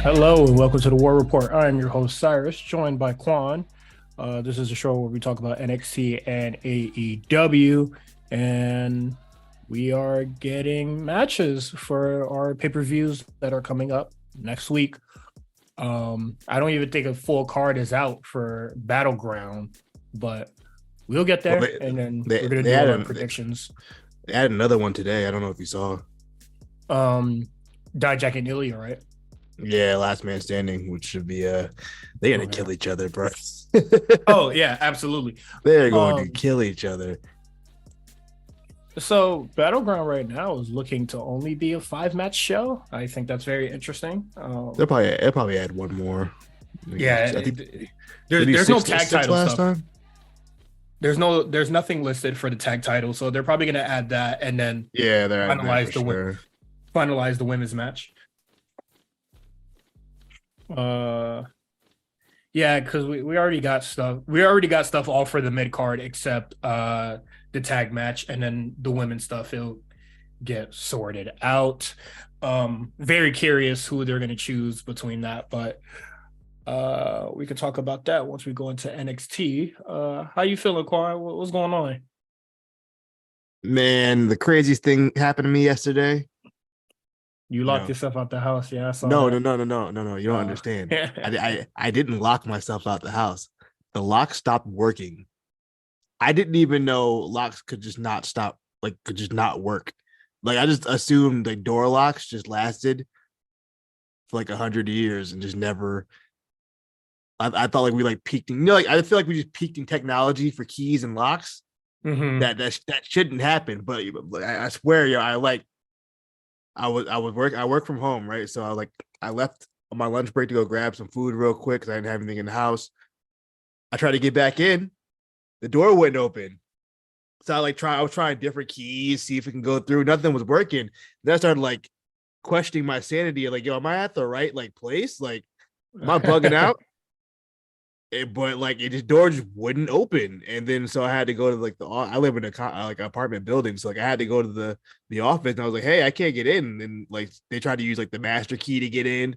Hello and welcome to the War Report. I am your host Cyrus, joined by Quan. This is a show where we talk about NXT and AEW, and we are getting matches for our pay-per-views that are coming up next week. I don't even think a full card is out for Battleground, but we'll get there, and then we're gonna do our predictions. They added another one today. I don't know if you saw. Dijak and Ilya, right? Yeah, last man standing, which should be they're gonna kill each other, bro. Oh yeah, absolutely. They're going to kill each other. So Battleground right now is looking to only be a 5-match show. I think that's very interesting. They'll probably add one more. Yeah, I think there's no tag title last stuff. time. There's nothing listed for the tag title, so they're probably gonna add that and then they're finalize the women's match. Yeah, because we already got stuff. We already got stuff all for the mid card except the tag match, and then the women's stuff it'll get sorted out. Very curious who they're gonna choose between that, but we can talk about that once we go into NXT. How you feeling, Quan? What's going on? Man, the craziest thing happened to me yesterday. You locked yourself out the house, yeah? I saw no. that. You don't understand. I didn't lock myself out the house. The lock stopped working. I didn't even know locks could just not stop, could just not work. I just assumed door locks just lasted for 100 years and just never. I thought we peaked in, I feel like we just peaked in technology for keys and locks. Mm-hmm. That shouldn't happen, but I swear, I work from home, right? So I left on my lunch break to go grab some food real quick because I didn't have anything in the house. I tried to get back in, the door wouldn't open. So I was trying different keys, see if it can go through. Nothing was working. Then I started questioning my sanity. Yo, am I at the right place? Am I bugging out? But it just door just wouldn't open, and then so I had to go to I live in a apartment building, so I had to go to the office, and I was like, hey, I can't get in, and they tried to use the master key to get in,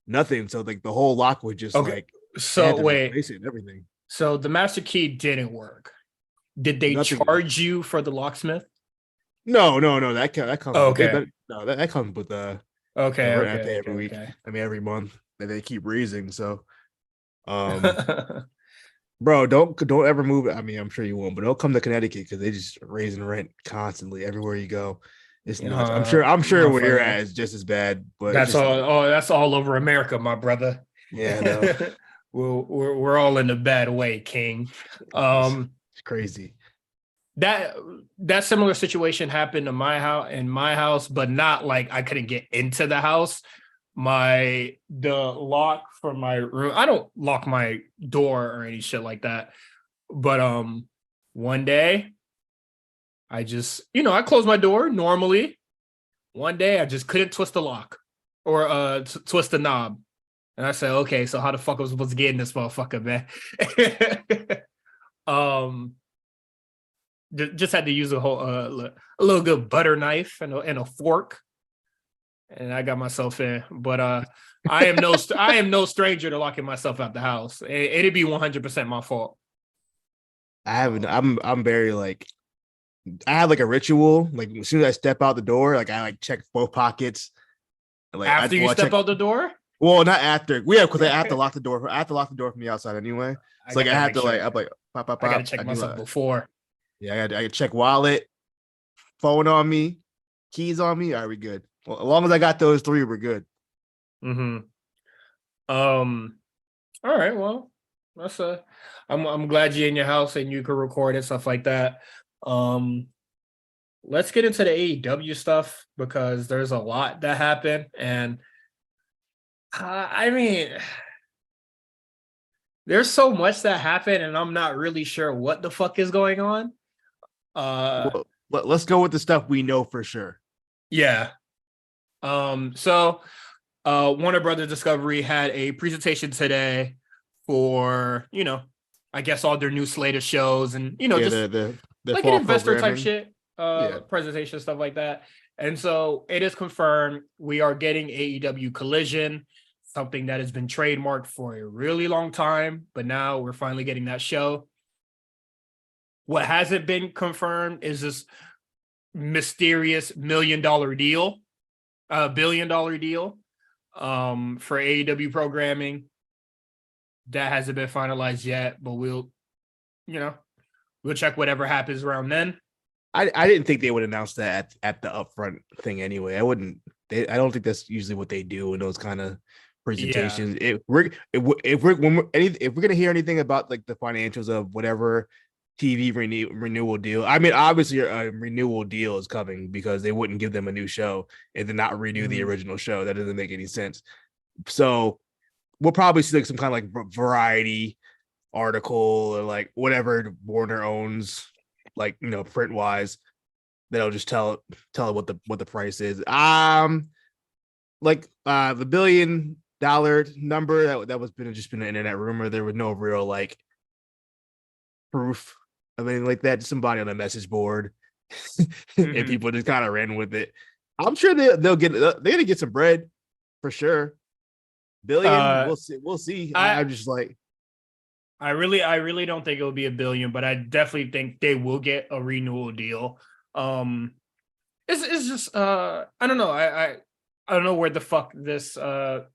nothing. So the whole lock was just so wait, everything. So the master key didn't work. Did they charge you for the locksmith? No, that comes. Okay, that comes with the okay. I pay every week. I mean every month, and they keep raising so. Bro, don't ever move. I mean, I'm sure you won't, but don't come to Connecticut because they just raising rent constantly everywhere you go. It's nuts. I'm sure where you're at is just as bad. But that's that's all over America, my brother. Yeah, no. we're all in a bad way, King. It's crazy. That similar situation happened in my house, but not I couldn't get into the house. The lock for my room, I don't lock my door or any shit like that, but one day I just I closed my door normally. One day I just couldn't twist the lock or twist the knob, and I said, okay, so how the fuck was I supposed to get in this motherfucker, man? Just had to use a little good butter knife and a fork. And I got myself in, but I am no stranger to locking myself out the house. It'd be 100% my fault. I'm very I have a ritual. As soon as I step out the door, I check both pockets. After you step out the door? Well, not after. Because I have to lock the door. I have to lock the door from the outside anyway. So I have to I'm pop, pop. I gotta check myself before. Yeah, I gotta check wallet, phone on me, keys on me. All right, we good. Well, as long as I got those 3, we're good. Mm-hmm. All right. Well, that's I'm glad you're in your house and you can record and stuff like that. Let's get into the AEW stuff because there's a lot that happened, and I mean, there's so much that happened, and I'm not really sure what the fuck is going on. Let's go with the stuff we know for sure. Yeah. So Warner Brothers Discovery had a presentation today for, I guess all their new slate of shows and, just the an investor type shit, presentation, stuff like that. And so it is confirmed we are getting AEW Collision something that has been trademarked for a really long time, but now we're finally getting that show. What hasn't been confirmed is this mysterious $1 million deal, $1 billion deal for AEW programming. That hasn't been finalized yet, but we'll check whatever happens around then. I didn't think they would announce that at the upfront thing anyway. I don't think that's usually what they do in those kind of presentations. Yeah. If we're gonna hear anything about like the financials of whatever TV renewal deal, I mean, obviously a renewal deal is coming because they wouldn't give them a new show and then not renew the original show. That doesn't make any sense. So we'll probably see like some kind of like variety article or like whatever Warner owns, like, you know, print wise, that'll just tell what the price is. Like the $1 billion number that was just been an internet rumor. There was no real like proof of anything like that. Just somebody on a message board, and people just kind of ran with it. I'm sure they're gonna get some bread for sure. Billion, we'll see. I'm just like, I really don't think it'll be $1 billion, but I definitely think they will get a renewal deal. It's just I don't know. I don't know where the fuck this $1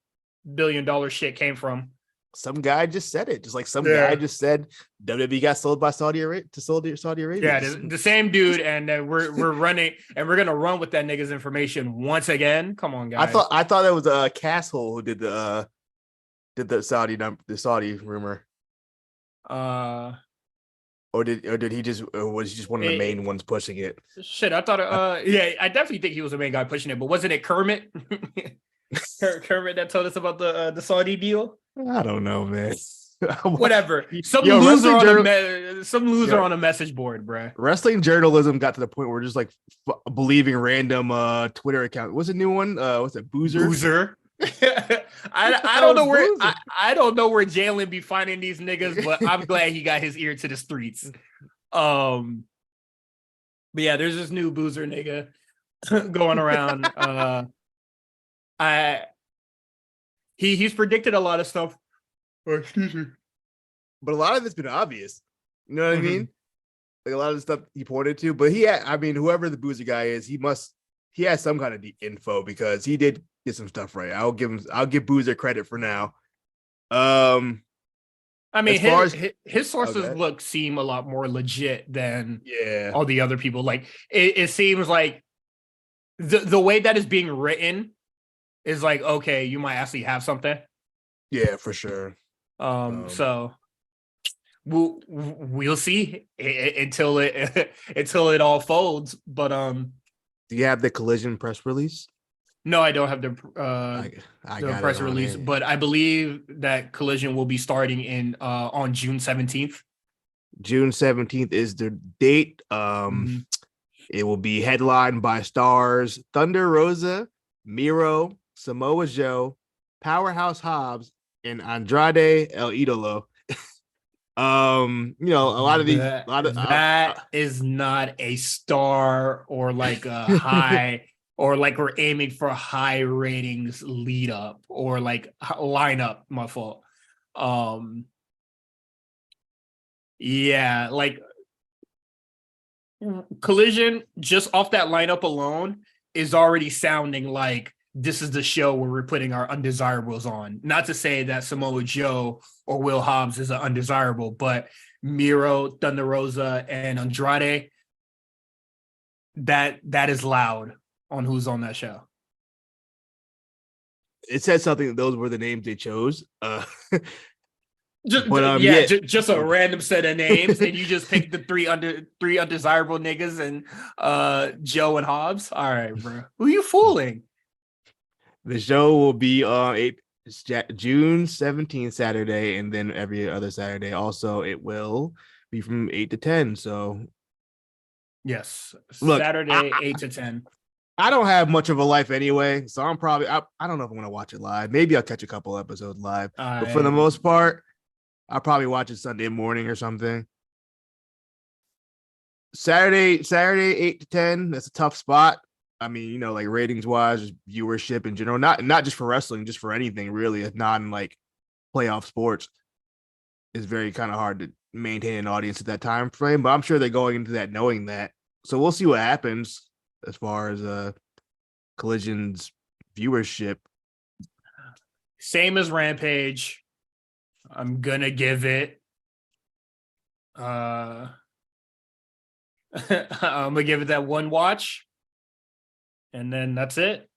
billion shit came from. Some guy just said it. Just like some guy just said WWE got sold by Saudi Arabia to Saudi Arabia. Yeah, the same dude, and we're running, and we're gonna run with that nigga's information once again. Come on, guys. I thought that was a Castle who did the Saudi rumor. Or did he just, or was he just one of the main ones pushing it? Shit, I thought I definitely think he was the main guy pushing it, but wasn't it Kermit? Kermit that told us about the Saudi deal? I don't know, man. Whatever. Some loser on a message board, bruh. Wrestling journalism got to the point where just like believing random Twitter account. What's a new one? What's it? Boozer. I don't know where I don't know where Jalen be finding these niggas, but I'm glad he got his ear to the streets. But yeah, there's this new Boozer nigga going around. He's predicted a lot of stuff. Excuse me. But a lot of it's been obvious. You know what I mean? Like a lot of the stuff he pointed to, but whoever the Boozer guy is, he has some kind of info because he did get some stuff right. I'll give Boozer credit for now. I mean, his sources seem a lot more legit than all the other people. Like it seems like the way that is being written is like, okay, you might actually have something. Yeah, for sure. So we'll see until it all folds. But do you have the Collision press release? No, I don't have the press release, it. but I believe that Collision will be starting on June 17th. June 17th is the date. It will be headlined by stars Thunder Rosa, Miro, Samoa Joe, Powerhouse Hobbs, and Andrade El Idolo. A lot of these, that is not a star or like a high, or like we're aiming for high ratings lead up or like lineup. My fault. Yeah, like Collision just off that lineup alone is already sounding like this is the show where we're putting our undesirables on. Not to say that Samoa Joe or Will Hobbs is an undesirable, but Miro, Thunder Rosa, and Andrade, that is loud on who's on that show. It said something that those were the names they chose. Just a random set of names, and you just picked the three undesirable niggas and Joe and Hobbs. All right, bro. Who are you fooling? The show will be on June 17th, Saturday, and then every other Saturday. Also, it will be from 8 to 10. So, yes, look, Saturday 8 to 10. I don't have much of a life anyway, so I'm probably I don't know if I'm gonna watch it live. Maybe I'll catch a couple episodes live, but for the most part, I'll probably watch it Sunday morning or something. Saturday 8 to 10. That's a tough spot. I mean, you know, like ratings wise, viewership in general, not just for wrestling, just for anything really, it's non like playoff sports is very kind of hard to maintain an audience at that time frame. But I'm sure they're going into that knowing that. So we'll see what happens as far as Collision's viewership. Same as Rampage. I'm gonna give it. I'm gonna give it that one watch, and then that's it.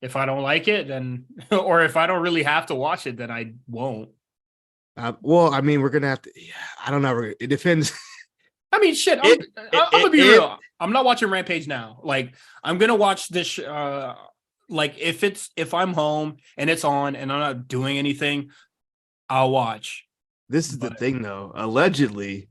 If I don't like it, then or if I don't really have to watch it, then I won't. Well, I mean, we're gonna have to. Yeah, I don't know. It depends. I mean, shit. I'm gonna be real. I'm not watching Rampage now. Like, I'm gonna watch this. Like, if I'm home and it's on and I'm not doing anything, I'll watch. This is the thing, though. Allegedly,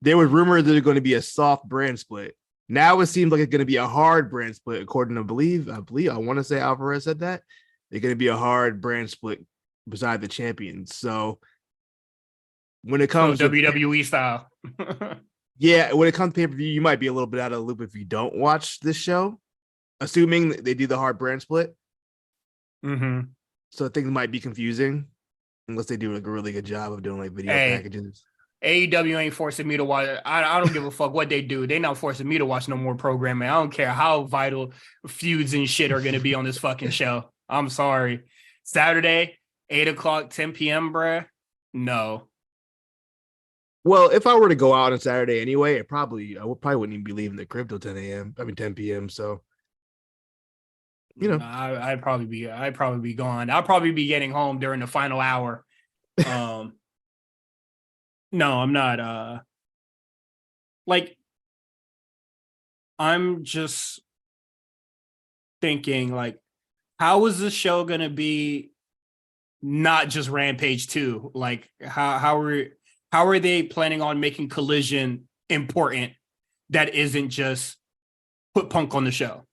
there was rumors that it's going to be a soft brand split. Now it seems like it's going to be a hard brand split, according to I want to say Alvarez said that they're going to be a hard brand split beside the champions. So when it comes to WWE style, yeah, when it comes to pay-per-view, you might be a little bit out of the loop if you don't watch this show, assuming they do the hard brand split. Mm-hmm. So things might be confusing unless they do like a really good job of doing like video packages. AEW ain't forcing me to watch. I don't give a fuck what they do. They not forcing me to watch no more programming. I don't care how vital feuds and shit are going to be on this fucking show. I'm sorry. Saturday, 8 o'clock, 10 p.m., bruh. No. Well, if I were to go out on Saturday anyway, I probably wouldn't even be leaving the crib till 10 a.m. I mean 10 p.m. So, you know, I'd probably be gone. I'll probably be getting home during the final hour. No, I'm not. Like, I'm just thinking, like, how is this show gonna be not just Rampage 2? Like, how are they planning on making Collision important that isn't just put Punk on the show?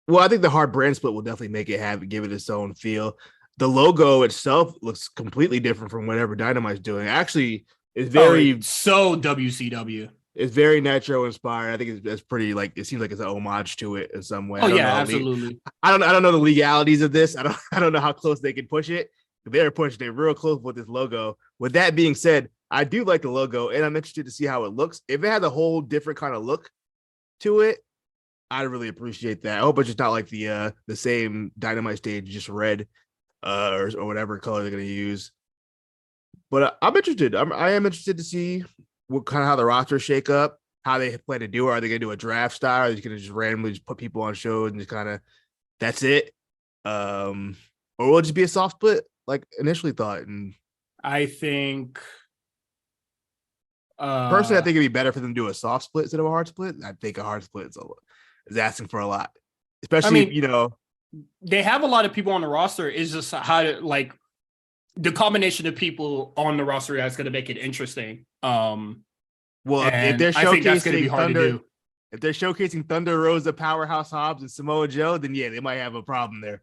Well, I think the hard brand split will definitely make it give it its own feel. The logo itself looks completely different from whatever Dynamite's doing. Actually, it's very so WCW. It's very Nitro inspired. I think it's pretty like it seems like it's an homage to it in some way. Oh yeah, absolutely. I don't know the legalities of this. I don't know how close they can push it. They're pushing it real close with this logo. With that being said, I do like the logo, and I'm interested to see how it looks. If it has a whole different kind of look to it, I'd really appreciate that. I hope it's just not like the same Dynamite stage, just red. Or whatever color they're going to use. But I'm interested. I am interested to see what kind of how the roster shake up, how they plan to do it. Are they going to do a draft style? Are they going to just randomly just put people on shows and just kind of that's it? Or will it just be a soft split like initially thought? And I think personally, I think it'd be better for them to do a soft split instead of a hard split. I think a hard split is asking for a lot, especially you know. They have a lot of people on the roster. Is just how to like the combination of people on the roster that's going to make it interesting. Well, if they're showcasing Thunder, if they're showcasing Thunder Rosa, Powerhouse Hobbs, and Samoa Joe, then yeah, they might have a problem there.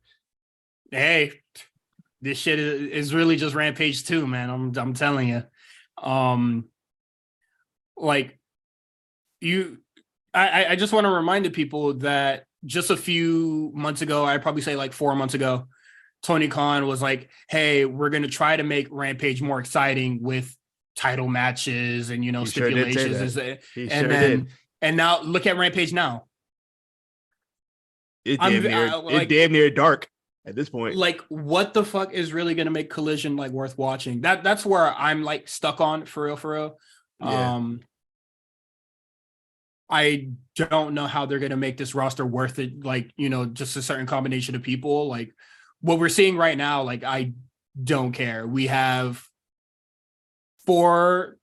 Hey, this shit is really just Rampage 2, man. I'm telling you. Like I just want to remind the people that just a few months ago, I'd probably say like 4 months ago, Tony Khan was like, hey, we're going to try to make Rampage more exciting with title matches and, you know, stipulations. And now look at Rampage now. It's damn near dark at this point. Like, what the fuck is really going to make Collision like worth watching? That's where I'm like stuck on for real. Yeah. I don't know how they're going to make this roster worth it. Like, you know, just a certain combination of people. Like what we're seeing right now, like, I don't care. We have 4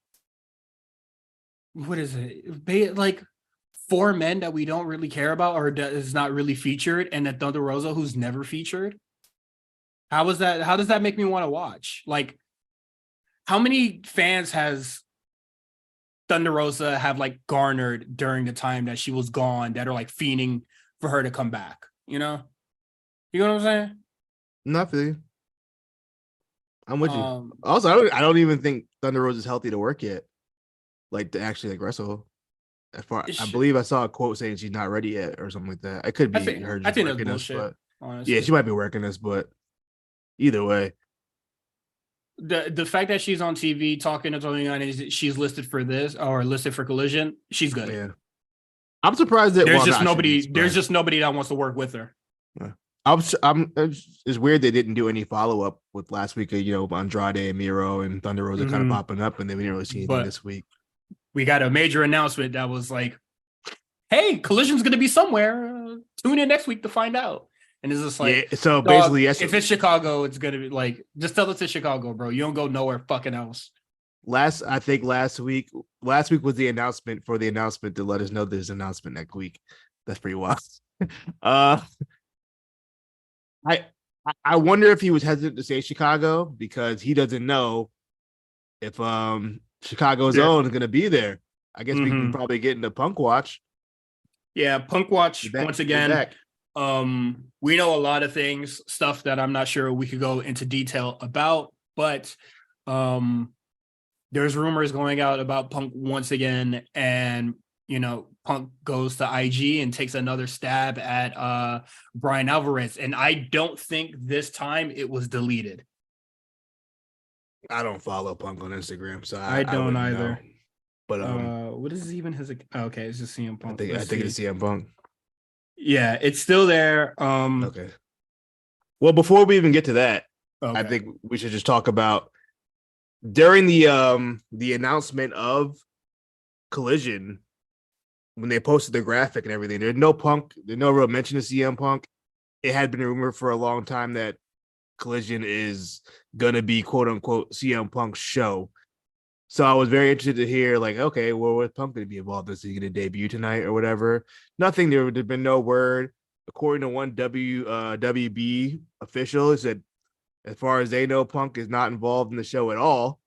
men that we don't really care about or that is not really featured. And that Thunder Rosa, who's never featured. How does that make me want to watch? Like, how many fans has Thunder Rosa have like garnered during the time that she was gone that are like fiending for her to come back, you know what I'm saying? Not for you. I'm with you. Also, I don't even think Thunder Rosa is healthy to work yet. Like to actually like wrestle. I believe I saw a quote saying she's not ready yet or something like that. I could be her I just think that's working us, bullshit. but Honestly, yeah, she might be working us, but either way, the fact that she's on TV talking to Tony and she's listed for this or listed for Collision, she's good. yeah. I'm surprised that There's just nobody. There's just nobody that wants to work with her. Yeah. It's weird they didn't do any follow up with last week. Andrade and Miro and Thunder Rosa kind of popping up, and then we didn't really see anything this week. We got a major announcement that was like, "Hey, Collision's going to be somewhere. Tune in next week to find out." And it's just like, yeah. So basically, if it's Chicago, it's going to be like, just tell us it's Chicago, bro. You don't go nowhere fucking else. Last week was the announcement to let us know there's an announcement next week. That's pretty wild. I wonder if he was hesitant to say Chicago because he doesn't know if Chicago's own is going to be there. I guess we can probably get into Punk Watch. Yeah, Punk Watch once again. We know a lot of things, stuff that I'm not sure we could go into detail about, but there's rumors going out about Punk once again, and Punk goes to IG and takes another stab at Brian Alvarez, and I don't think this time it was deleted. I don't follow Punk on Instagram, so I don't either. Know. But what is even his? Okay, it's just CM Punk. I think it's CM Punk. Yeah, it's still there. Okay. Well, before we even get to that, I think we should just talk about during the announcement of Collision when they posted the graphic and everything. There's no real mention of CM Punk. It had been a rumor for a long time that Collision is gonna be quote unquote CM Punk's show. So I was very interested to hear, like, okay, well, what's Punk going to be involved? Is he going to debut tonight or whatever? Nothing. There would have been no word. According to one WB official, he said, as far as they know, Punk is not involved in the show at all.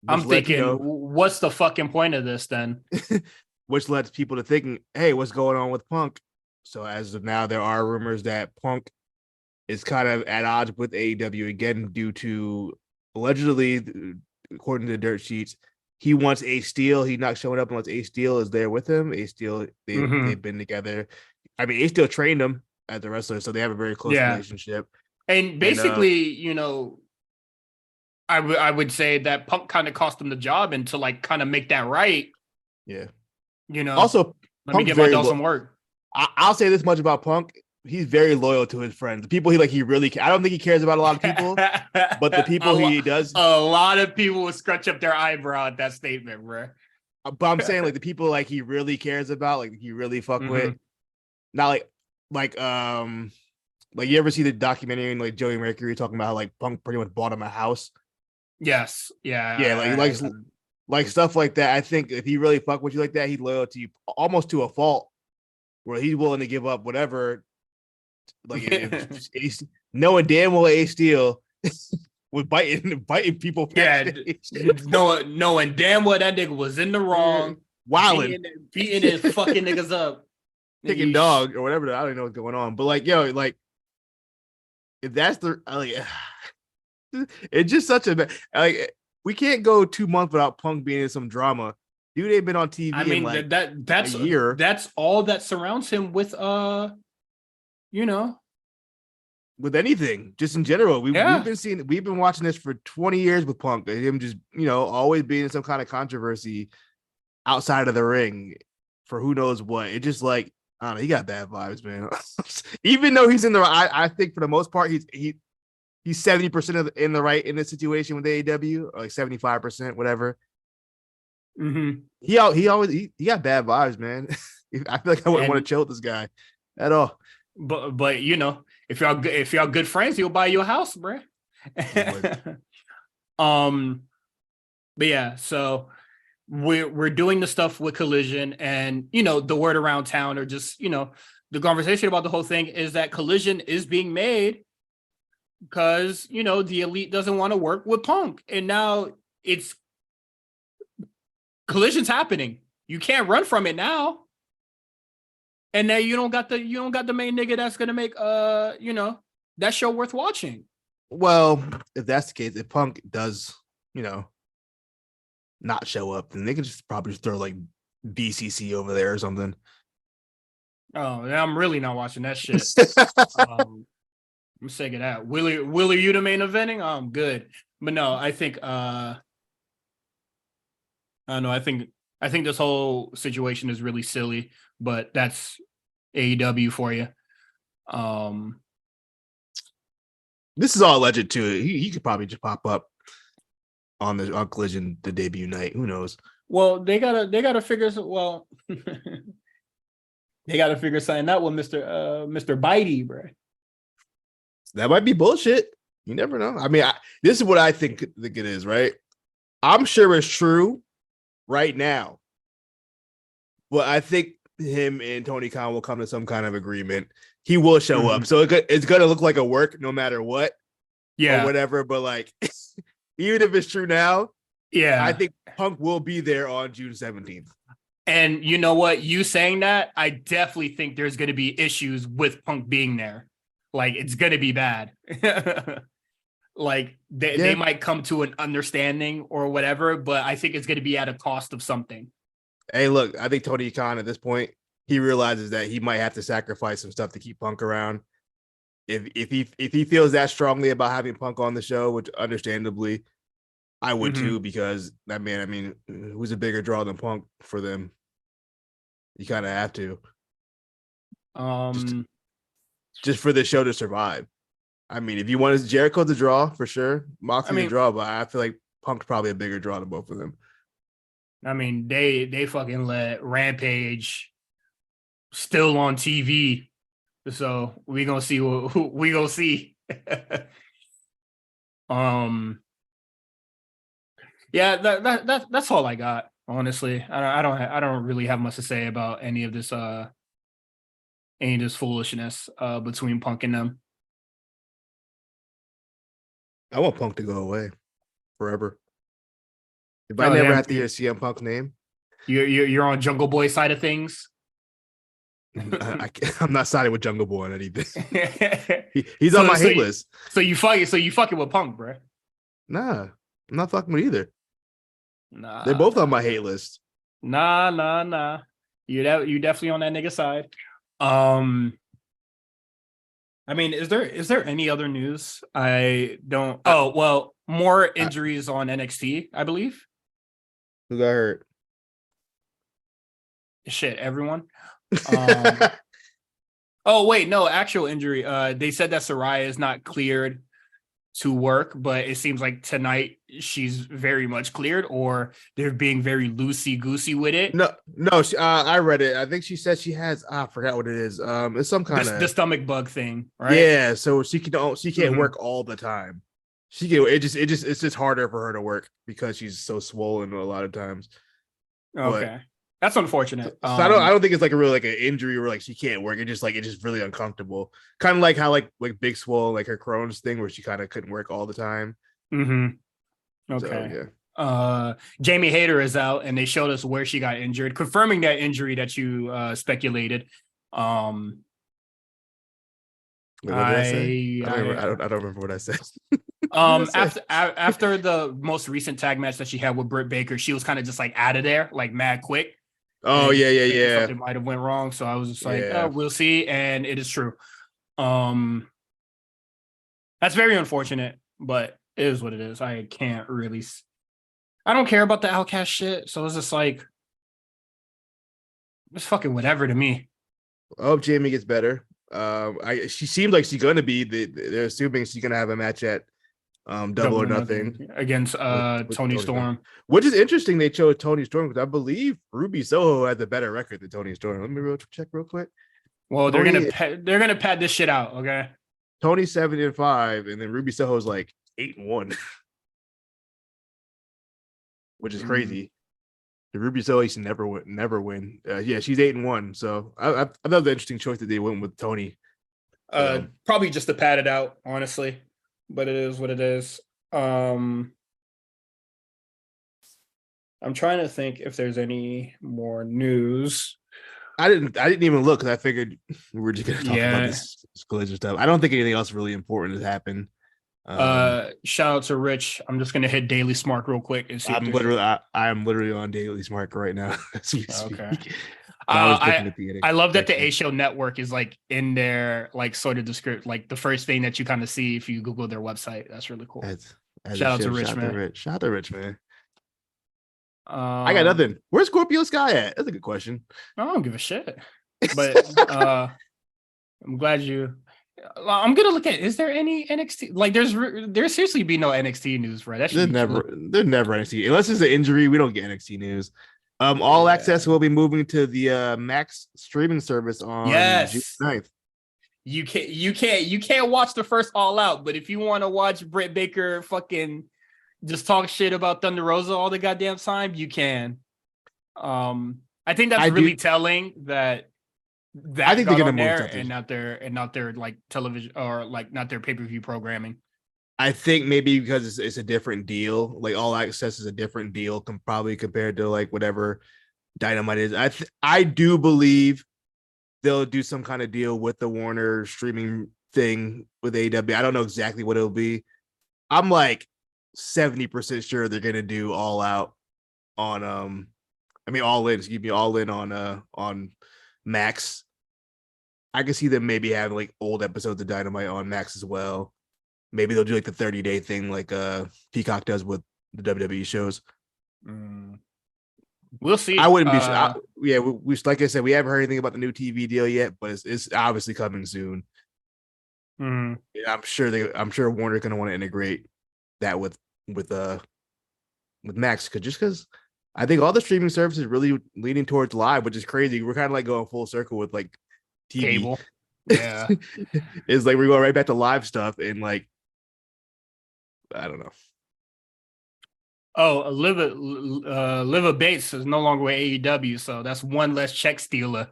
I'm thinking, what's the fucking point of this then? Which lets people to thinking, hey, what's going on with Punk? So as of now, there are rumors that Punk is kind of at odds with AEW again due to allegedly, according to the dirt sheets, he wants Ace Steel. He's not showing up unless Ace Steel is there with him. Ace Steel, they've been together. I mean, Ace Steel trained him as a wrestler, so they have a very close relationship. And basically, I would say that Punk kind of cost him the job, and to like kind of make that right. Yeah. Also, let me give my dog some work. I'll say this much about Punk. He's very loyal to his friends. The people he really I don't think he cares about a lot of people, but the people he does. A lot of people will scrunch up their eyebrow at that statement, bro. But I'm saying like the people he really cares about, like he really fuck with. Not like you ever see the documentary and like Joey Mercury talking about how like Punk pretty much bought him a house. Yes. Yeah. Yeah. Like stuff like that. I think if he really fuck with you like that, he's loyal to you almost to a fault, where he's willing to give up whatever. Like knowing damn well Ace Steel was biting people. Yeah, knowing damn well that nigga was in the wrong, wilding, beating his fucking niggas up, kicking dog or whatever. I don't know what's going on, but like, yo, like if that's it's just such a like we can't go 2 months without Punk being in some drama. Dude ain't been on TV. I mean, that's a year. That's all that surrounds him with with anything, just in general. We've been watching this for 20 years with Punk. Him just, always being in some kind of controversy outside of the ring for who knows what. It just like, I don't know, he got bad vibes, man. Even though he's in the right, I think for the most part, he's 70% in the right in this situation with AEW, or like 75%, whatever. He got bad vibes, man. I feel like I wouldn't want to chill with this guy at all. But if y'all good friends, he'll buy you a house, bro. But yeah, so we're doing the stuff with Collision, and the word around town, or just the conversation about the whole thing is that Collision is being made because the Elite doesn't want to work with Punk, and now it's Collision's happening. You can't run from it now. And now you don't got the main nigga that's gonna make that show worth watching. Well, if that's the case, if Punk does, not show up, then they can just probably just throw like BCC over there or something. Oh, I'm really not watching that shit. I'm sick of that. Willie, you the main eventing? I'm good. But no, I think I don't know. I think this whole situation is really silly, but that's AEW for you. This is all alleged too. He could probably just pop up on Collision the debut night. Who knows? Well, they gotta figure. Well, they gotta figure something out with Mr. Bitey, bro. That might be bullshit. You never know. I mean, this is what I think it is, right? I'm sure it's true right now, but I think him and Tony Khan will come to some kind of agreement. He will show up, so it's gonna look like a work no matter what, or whatever. But like, even if it's true now, I think Punk will be there on June 17th. And you know what? You saying that, I definitely think there's going to be issues with Punk being there. Like, it's going to be bad. Like, they might come to an understanding or whatever, but I think it's going to be at a cost of something. Hey, look, I think Tony Khan at this point, he realizes that he might have to sacrifice some stuff to keep Punk around. If he feels that strongly about having Punk on the show, which understandably I would too, because that man, I mean, who's a bigger draw than Punk for them? You kind of have to. Just for the show to survive. I mean, if you want Jericho to draw, for sure. Moxley to draw, but I feel like Punk's probably a bigger draw than both of them. I mean, they fucking let Rampage still on TV. So we gonna see who we gonna see. Yeah, that's all I got. Honestly, I don't really have much to say about any of this foolishness between Punk and them. I want Punk to go away forever. If I never have to hear CM Punk's name, you're on Jungle Boy side of things. I'm not siding with Jungle Boy on anything. He's on my hate list. So you fucking with Punk, bro? Nah, I'm not fucking with either. Nah, they're both on my hate list. Nah. You definitely on that nigga side. I mean, is there any other news? I don't. Oh well, more injuries on NXT, I believe. Who got hurt? Shit, everyone. Oh wait, no, actual injury. They said that Saraya is not cleared to work, but it seems like tonight she's very much cleared, or they're being very loosey goosey with it. No, I read it. I think she said she has. I forgot what it is. It's some kind of the stomach bug thing, right? Yeah, so she can't work all the time. It's just harder for her to work because she's so swollen a lot of times. Okay. That's unfortunate. So I don't think it's like a real like an injury where like she can't work. It's just really uncomfortable. Kind of like how like Big Swole, like her Crohn's thing where she kind of couldn't work all the time. Okay. So, yeah. Jamie Hayter is out, and they showed us where she got injured, confirming that injury that you speculated. Wait, what did I say? I don't remember what I said. After the most recent tag match that she had with Britt Baker, she was kind of just like out of there, like mad quick. Oh, yeah. Something might have went wrong. So I was just like, we'll see. And it is true. That's very unfortunate, but it is what it is. I can't really... I don't care about the Outcast shit. So it's just like... It's fucking whatever to me. I hope Jamie gets better. She seems like she's going to be... They're assuming she's going to have a match at Double or Nothing against Tony Storm, which is interesting. They chose Tony Storm because I believe Ruby Soho has a better record than Tony Storm. Let me check real quick. Well, they're gonna pad this shit out, okay? Tony's 7-5, and then Ruby Soho's like 8-1, which is crazy. The Ruby Soho should never win. Yeah, she's 8-1. So I thought it was an interesting choice that they went with Tony. Probably just to pad it out, honestly. But it is what it is. I'm trying to think if there's any more news. I didn't even look because I figured we were just gonna talk about this collision stuff. I don't think anything else really important has happened. Shout out to Rich. I'm just gonna hit Daily Smart real quick and see if there's I am literally on Daily Smart right now as we speak. okay. I was looking at the I love that the A Show Network is like in there, like sort of descript, like the first thing that you kind of see if you Google their website. That's really cool. Shout out to Rich, man. Shout out to Rich, man. I got nothing. Where's Scorpio Sky at? That's a good question. I don't give a shit. But I'm glad you. I'm gonna look at. Is there any NXT? Like, there's seriously be no NXT news, right? There's never NXT unless it's an injury. We don't get NXT news. All Access will be moving to the Max streaming service on June 9th. You can't watch the first All Out, but if you want to watch Britt Baker fucking just talk shit about Thunder Rosa all the goddamn time, you can. I think that's really telling that I think they're gonna move there and not their like television or like not their pay-per-view programming. I think maybe because it's a different deal, like All Access is a different deal probably compared to like whatever Dynamite is. I do believe they'll do some kind of deal with the Warner streaming thing with AEW. I don't know exactly what it'll be. I'm like 70% sure they're gonna do All Out on All In on Max. I can see them maybe having like old episodes of Dynamite on Max as well. Maybe they'll do like the 30-day thing like Peacock does with the WWE shows. We'll see. I wouldn't be we like I said, we haven't heard anything about the new TV deal yet, but it's obviously coming soon. Yeah, I'm sure Warner's gonna want to integrate that with Max because I think all the streaming services really leaning towards live, which is crazy. We're kind of like going full circle with like TV. Cable. Yeah. It's like we're going right back to live stuff and like I don't know. Oh, Liva Bates is no longer with AEW, so that's one less check stealer.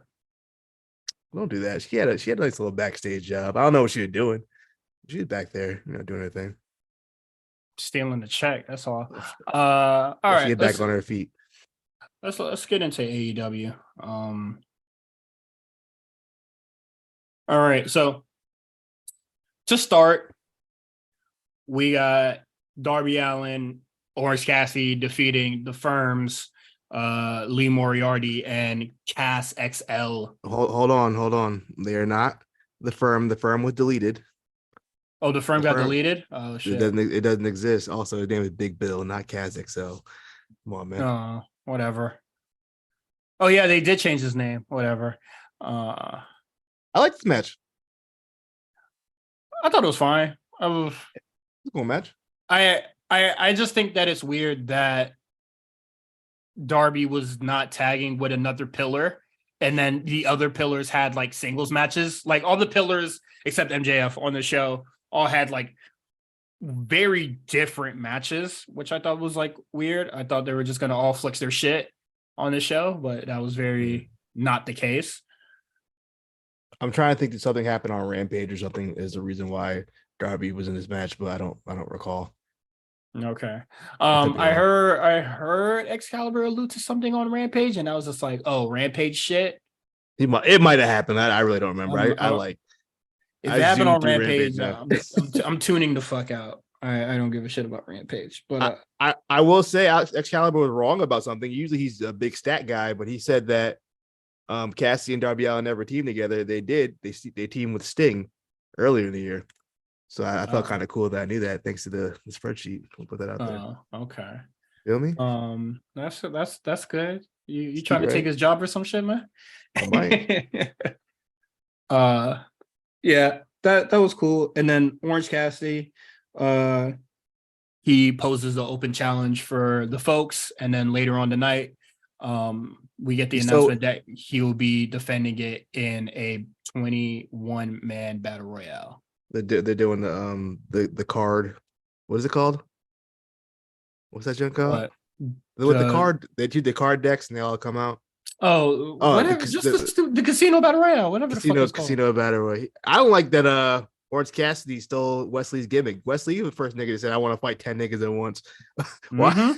Don't do that. She had a nice little backstage job. I don't know what she was doing. She was back there, doing her thing. Stealing the check. That's all. All right. Get back on her feet. Let's get into AEW. All right. So to start, we got Darby Allin, Orange Cassidy defeating the Firms, Lee Moriarty and Cass XL. Hold on. They are not the Firm. The Firm was deleted. Oh, the Firm got deleted? Oh, shit. It doesn't exist. Also, his name is Big Bill, not Cass XL. Come on, man. Oh, whatever. Oh, yeah, they did change his name. Whatever. I like this match. I thought it was fine. It's a cool match. I just think that it's weird that Darby was not tagging with another pillar, and then the other pillars had like singles matches. Like all the pillars except MJF on the show all had like very different matches, which I thought was like weird. I thought they were just gonna all flex their shit on the show, but that was very not the case. I'm trying to think that something happened on Rampage or something is the reason why Darby was in this match, but I don't recall. Okay. I heard Excalibur allude to something on Rampage, and I was just like, oh, Rampage shit. It might have happened. I really don't remember. If it happened on Rampage, I'm tuning the fuck out. I don't give a shit about Rampage. But I will say Excalibur was wrong about something. Usually he's a big stat guy, but he said that Cassidy and Darby Allin never teamed together. They did. They teamed with Sting earlier in the year. So I felt kind of cool that I knew that thanks to the spreadsheet. We'll put that out there. Okay. Feel me? That's good. You trying to take his job or some shit, man? I might. Yeah, that was cool. And then Orange Cassidy, he poses the open challenge for the folks, and then later on tonight, we get the announcement that he will be defending it in a 21-man battle royale. They're doing the card. What is it called? What's that junk called? The card. They do the card decks and they all come out. Oh, whatever. The casino battle royale. Whatever. Casino battle royale. I don't like that. Orange Cassidy stole Wesley's gimmick. Wesley was the first nigga that said, "I want to fight 10 niggas at once." Why?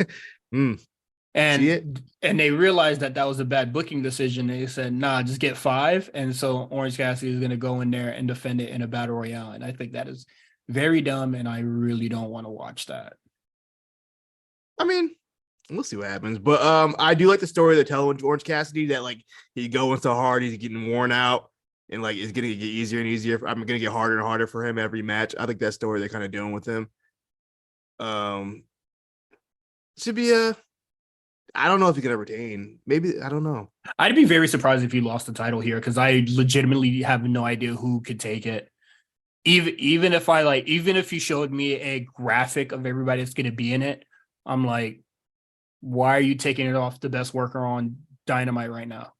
And they realized that was a bad booking decision. They said, nah, just get 5. And so Orange Cassidy is going to go in there and defend it in a battle royale. And I think that is Very dumb, and I really don't want to watch that. I mean, we'll see what happens. But I do like the story they're telling Orange Cassidy that like he's going so hard, he's getting worn out, and like it's gonna get easier and easier. I'm gonna get harder and harder for him every match. I think that story they're kind of doing with him. Should be a. I don't know if he can retain. Maybe I don't know. I'd be very surprised if he lost the title here because I legitimately have no idea who could take it. Even if you showed me a graphic of everybody that's going to be in it, I'm like, why are you taking it off the best worker on Dynamite right now?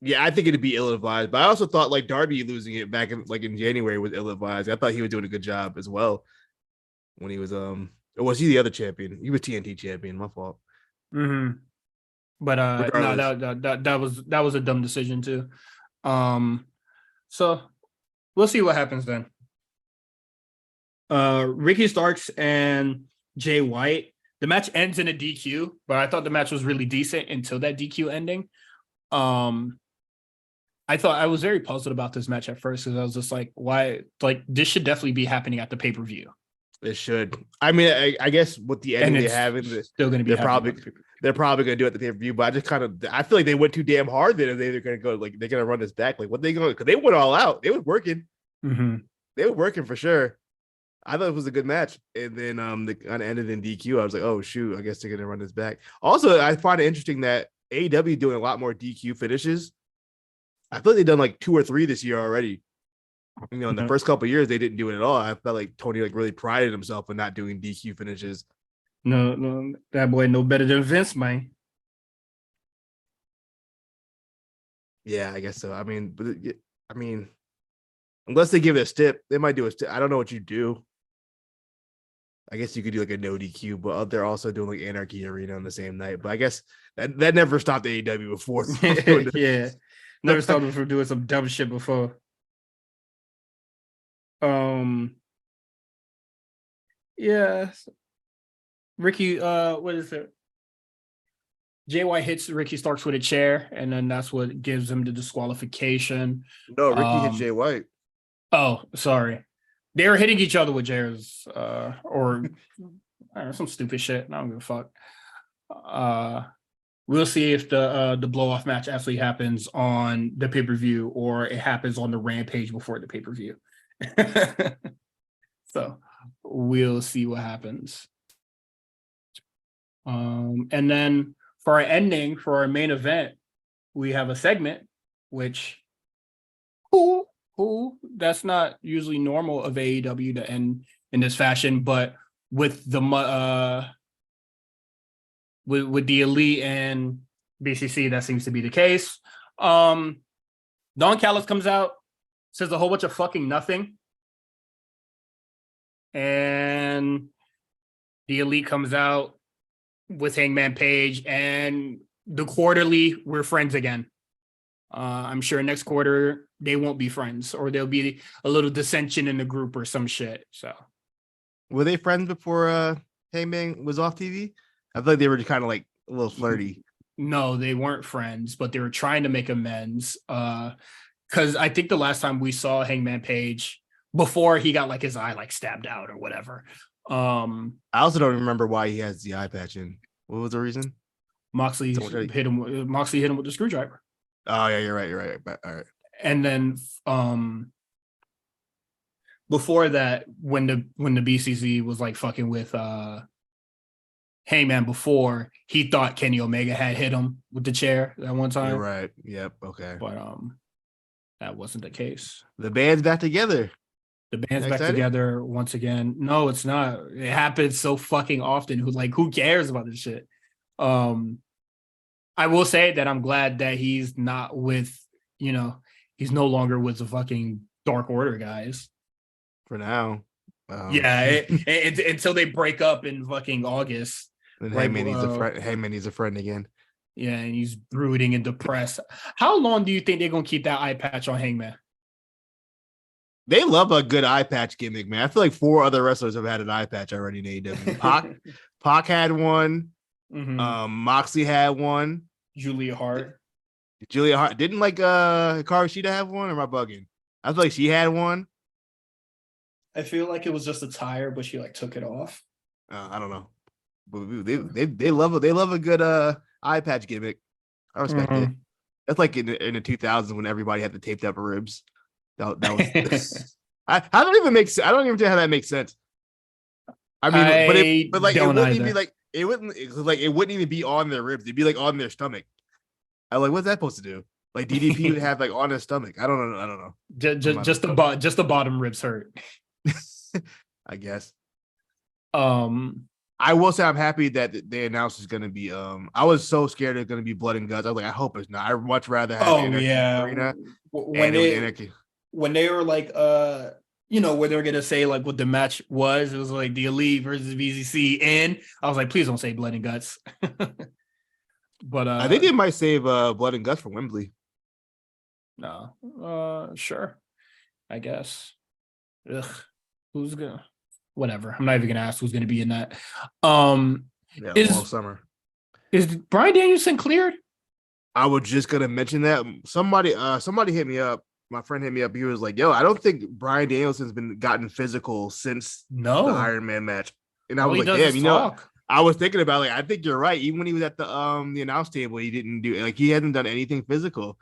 Yeah, I think it'd be ill-advised, but I also thought like Darby losing it back in January was ill-advised. I thought he was doing a good job as well when he was or was he the other champion? He was TNT champion. My fault. Mm-hmm. But no, that was a dumb decision too. So we'll see what happens then. Ricky Starks and Jay White. The match ends in a DQ, but I thought the match was really decent until that DQ ending. I thought I was very puzzled about this match at first because I was just like, why? Like, this should definitely be happening at the pay-per-view. It should. I mean, I guess with the ending they have in the, still going to be they're probably going to do it at the pay-per-view, but I feel like they went too damn hard then if they're going to go like they're going to run this back. Like what they going? Because they went all out. They were working. Mm-hmm. They were working for sure. I thought it was a good match, and then they kind of ended in DQ. I was like, oh shoot, I guess they're going to run this back. Also, I find it interesting that AEW doing a lot more DQ finishes. I feel like they've done like 2 or 3 this year already. You know, in the first couple of years, they didn't do it at all. I felt like Tony like really prided himself in not doing DQ finishes. No, that boy no better than Vince, man. Yeah, I guess so. I mean, unless they give it a stip, they might do a stip. I don't know what you do. I guess you could do like a no DQ, but they're also doing like Anarchy Arena on the same night. But I guess that never stopped AEW before. Yeah, never stopped them from doing some dumb shit before. Yeah. Ricky, what is it? JY hits Ricky Starks with a chair, and then that's what gives him the disqualification. No, Ricky hit Jay White. Oh, sorry. They were hitting each other with chairs, or I don't know, some stupid shit. I don't give a fuck. We'll see if the blow-off match actually happens on the pay-per-view or it happens on the Rampage before the pay-per-view. So we'll see what happens. And then for our ending, for our main event, we have a segment, which that's not usually normal of AEW to end in this fashion, but with the with the Elite and BCC, that seems to be the case. Don Callis comes out, says a whole bunch of fucking nothing. And the Elite comes out with Hangman Page, and the Quarterly, we're friends again. I'm sure next quarter they won't be friends, or there'll be a little dissension in the group or some shit. So, were they friends before Hangman was off TV? I feel like they were kind of like a little flirty. No, they weren't friends, but they were trying to make amends. Because I think the last time we saw Hangman Page before he got like his eye like stabbed out or whatever. I also don't remember why he has the eye patch in. What was the reason? Moxley hit him with the screwdriver. Oh yeah, you're right. All right. And then before that, when the BCC was like fucking with Heyman before, he thought Kenny Omega had hit him with the chair that one time. You're right. Yep. Okay. But that wasn't the case. The band's back together. The band's back together once again. No, it's not. It happens so fucking often. Who cares about this shit? I will say that I'm glad that he's not with, he's no longer with the fucking Dark Order guys. For now. Yeah, until they break up in fucking August. And Heyman needs a friend again. Yeah, and he's brooding and depressed. How long do you think they're gonna keep that eye patch on Hangman? They love a good eye patch gimmick, man. I feel like 4 other wrestlers have had an eye patch already in AEW. Pac had one. Mm-hmm. Moxley had one. Julia Hart didn't Hikaru Shida have one, or am I bugging? I feel like she had one. I feel like it was just a tire, but she like took it off. I don't know. But they love a good eye patch gimmick. I respect it. That's like in the 2000s when everybody had the taped up ribs. That was I don't even make I don't even know how that makes sense. I mean, but like it wouldn't even be like it wouldn't even be on their ribs. It'd be like on their stomach. I like, what's that supposed to do? Like DDP would have like on his stomach. I don't know. Just the bottom ribs hurt. I guess. I will say I'm happy that they announced it's gonna be. I was so scared it's gonna be blood and guts. I was like, I hope it's not. I'd much rather have Anarchy Arena. When they were like, you know, where they were gonna say like what the match was, it was like the Elite versus VCC, and I was like, please don't say blood and guts. But I think they might save blood and guts for Wembley. No, sure, I guess. Ugh, who's gonna? Whatever. I'm not even gonna ask who's gonna be in that. All summer. Is Bryan Danielson cleared? I was just gonna mention that somebody hit me up. My friend hit me up. He was like, "Yo, I don't think Bryan Danielson's been gotten physical since the Iron Man match." And I was like, "Damn, you know." I was thinking about like, I think you're right. Even when he was at the announce table, he didn't do like he hasn't done anything physical.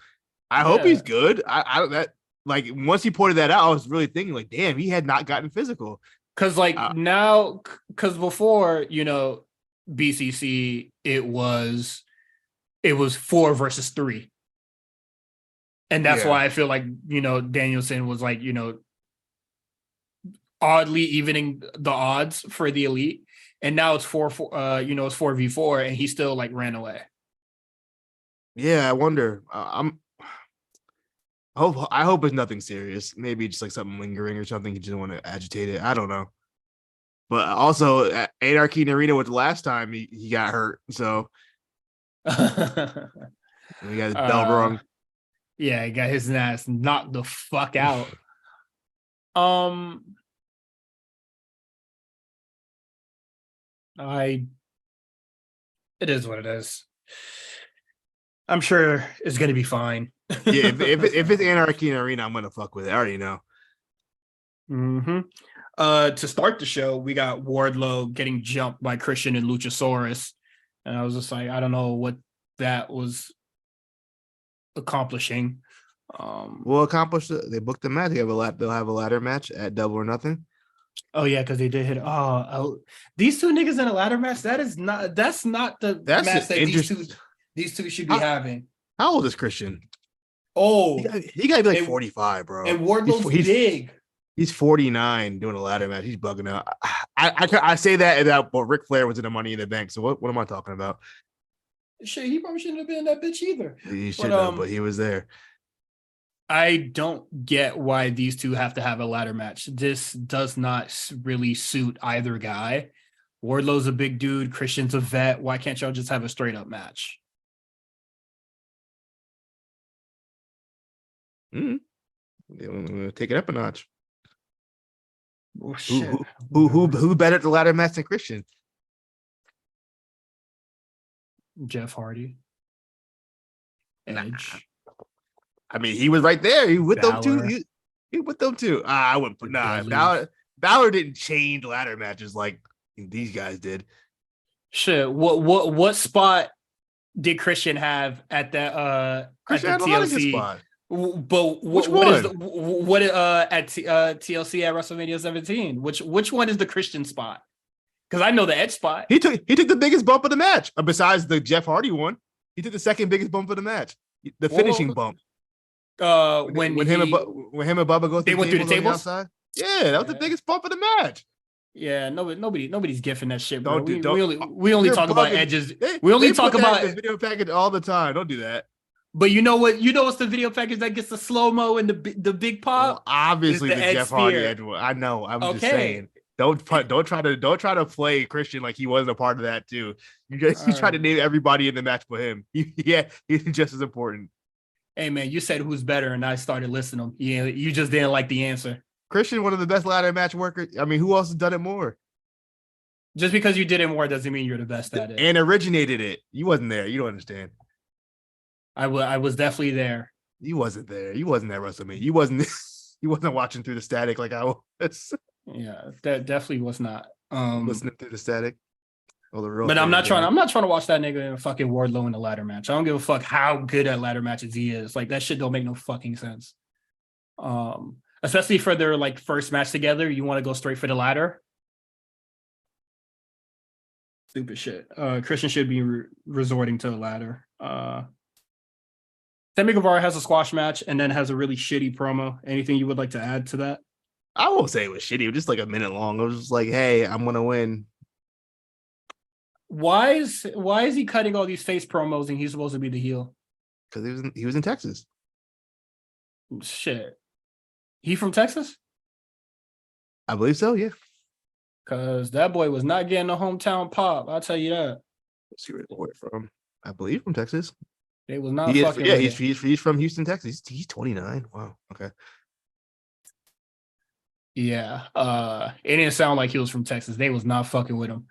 I hope he's good. I that like once he pointed that out, I was really thinking like, damn, he had not gotten physical. Because like now, because before, you know, BCC, it was 4 versus 3. And that's why I feel like, you know, Danielson was like, you know, oddly evening the odds for the Elite. And now it's 4-4, you know, it's 4v4, and he still like ran away. Yeah, I wonder. I hope it's nothing serious. Maybe just like something lingering or something. You just want to agitate it. I don't know. But also, at Anarchy Arena was the last time he got hurt. So we got his bell rung. Yeah, he got his ass knocked the fuck out. It is what it is. I'm sure it's gonna be fine. Yeah, if it's Anarchy Arena, I'm gonna fuck with it. I already know. To start the show, we got Wardlow getting jumped by Christian and Luchasaurus, and I was just like, I don't know what that was accomplishing. Well, accomplished. They booked the match. They'll have a ladder match at Double or Nothing. Oh yeah, because they did hit. These two niggas in a ladder match. That's not the match that these two should be having. How old is Christian? Oh, he got to be like 45, bro. And Wardlow's big. He's 49 doing a ladder match. He's bugging out. I say that Ric Flair was in the Money in the Bank. So what am I talking about? Shit, he probably shouldn't have been in that bitch either. He shouldn't have, but he was there. I don't get why these two have to have a ladder match. This does not really suit either guy. Wardlow's a big dude. Christian's a vet. Why can't y'all just have a straight up match? Take it up a notch. Oh, shit. Who better at the ladder match than Christian? Jeff Hardy. Edge. I mean, he was right there. He with them too. He with them too. I wouldn't put Balor didn't change ladder matches like these guys did. Shit. What spot did Christian have at that Christian at the TLC spot? But what is what at TLC at WrestleMania 17? Which one is the Christian spot? Because I know the Edge spot. He took the biggest bump of the match besides the Jeff Hardy one. He took the second biggest bump of the match, the finishing bump. When him and Bubba go, they went through the tables. Yeah, that was the biggest bump of the match. Yeah, nobody's gifting that shit, bro. We only talk about edges. We only talk about the video package all the time. Don't do that. But you know what? You know what's the video package that gets the slow mo and the big pop? Well, obviously the Jeff Hardy Edge one. I know. I'm just saying. Don't try to play Christian like he wasn't a part of that too. You try to name everybody in the match but him. Yeah, he's just as important. Hey man, you said who's better, and I started listing them. Yeah, you just didn't like the answer. Christian, one of the best ladder match workers. I mean, who else has done it more? Just because you did it more doesn't mean you're the best at it. And originated it. You wasn't there. You don't understand. I was definitely there. You wasn't there. You wasn't at WrestleMania. You wasn't watching through the static like I was. Yeah, that definitely was not. Listening to the static. Oh, the real But I'm fans not trying. are. I'm not trying to watch that nigga and fucking Wardlow in a ladder match. I don't give a fuck how good at ladder matches he is. Like that shit don't make no fucking sense. Especially for their like first match together, you want to go straight for the ladder. Stupid shit. Christian should be resorting to the ladder. Sammy Guevara has a squash match and then has a really shitty promo. Anything you would like to add to that? I won't say it was shitty. It was just like a minute long. It was just like, hey, I'm gonna win. Why is he cutting all these face promos and he's supposed to be the heel? Because he was in Texas. Shit. He from Texas? I believe so. Yeah. Cause that boy was not getting a hometown pop. I'll tell you that. Let's see where from. I believe from Texas. They was not He is, fucking. yeah, with he's from Houston, Texas. He's 29. Wow. Okay. Yeah. It didn't sound like he was from Texas. They was not fucking with him.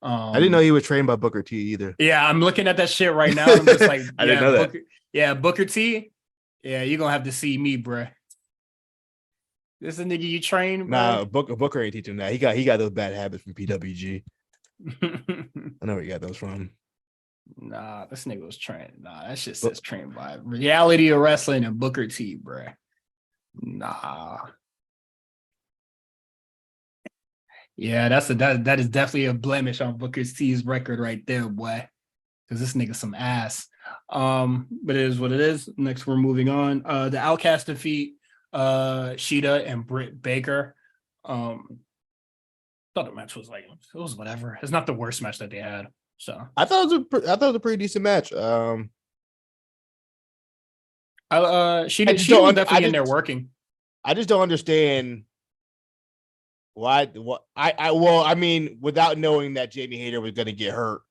I didn't know he was trained by Booker T either. Yeah, I'm looking at that shit right now. I'm just like, I didn't know that. Booker T. Yeah, you're gonna have to see me, bruh. This is a nigga you train, bro? Nah, Booker ain't teaching that. He got those bad habits from PWG. I know where you got those from. Nah, this nigga was trained. Nah, that shit says trained by Reality of Wrestling and Booker T, bruh. Nah. Yeah, that is definitely a blemish on Booker T's record right there, boy. Because this nigga's some ass. But it is what it is. Next, we're moving on. The Outcast defeat Sheeta and Britt Baker. Thought the match was like it was whatever. It's not the worst match that they had. So I thought it was a pretty decent match. Sheeta was definitely in there working. I just don't understand why. I mean, without knowing that Jamie Hayter was going to get hurt,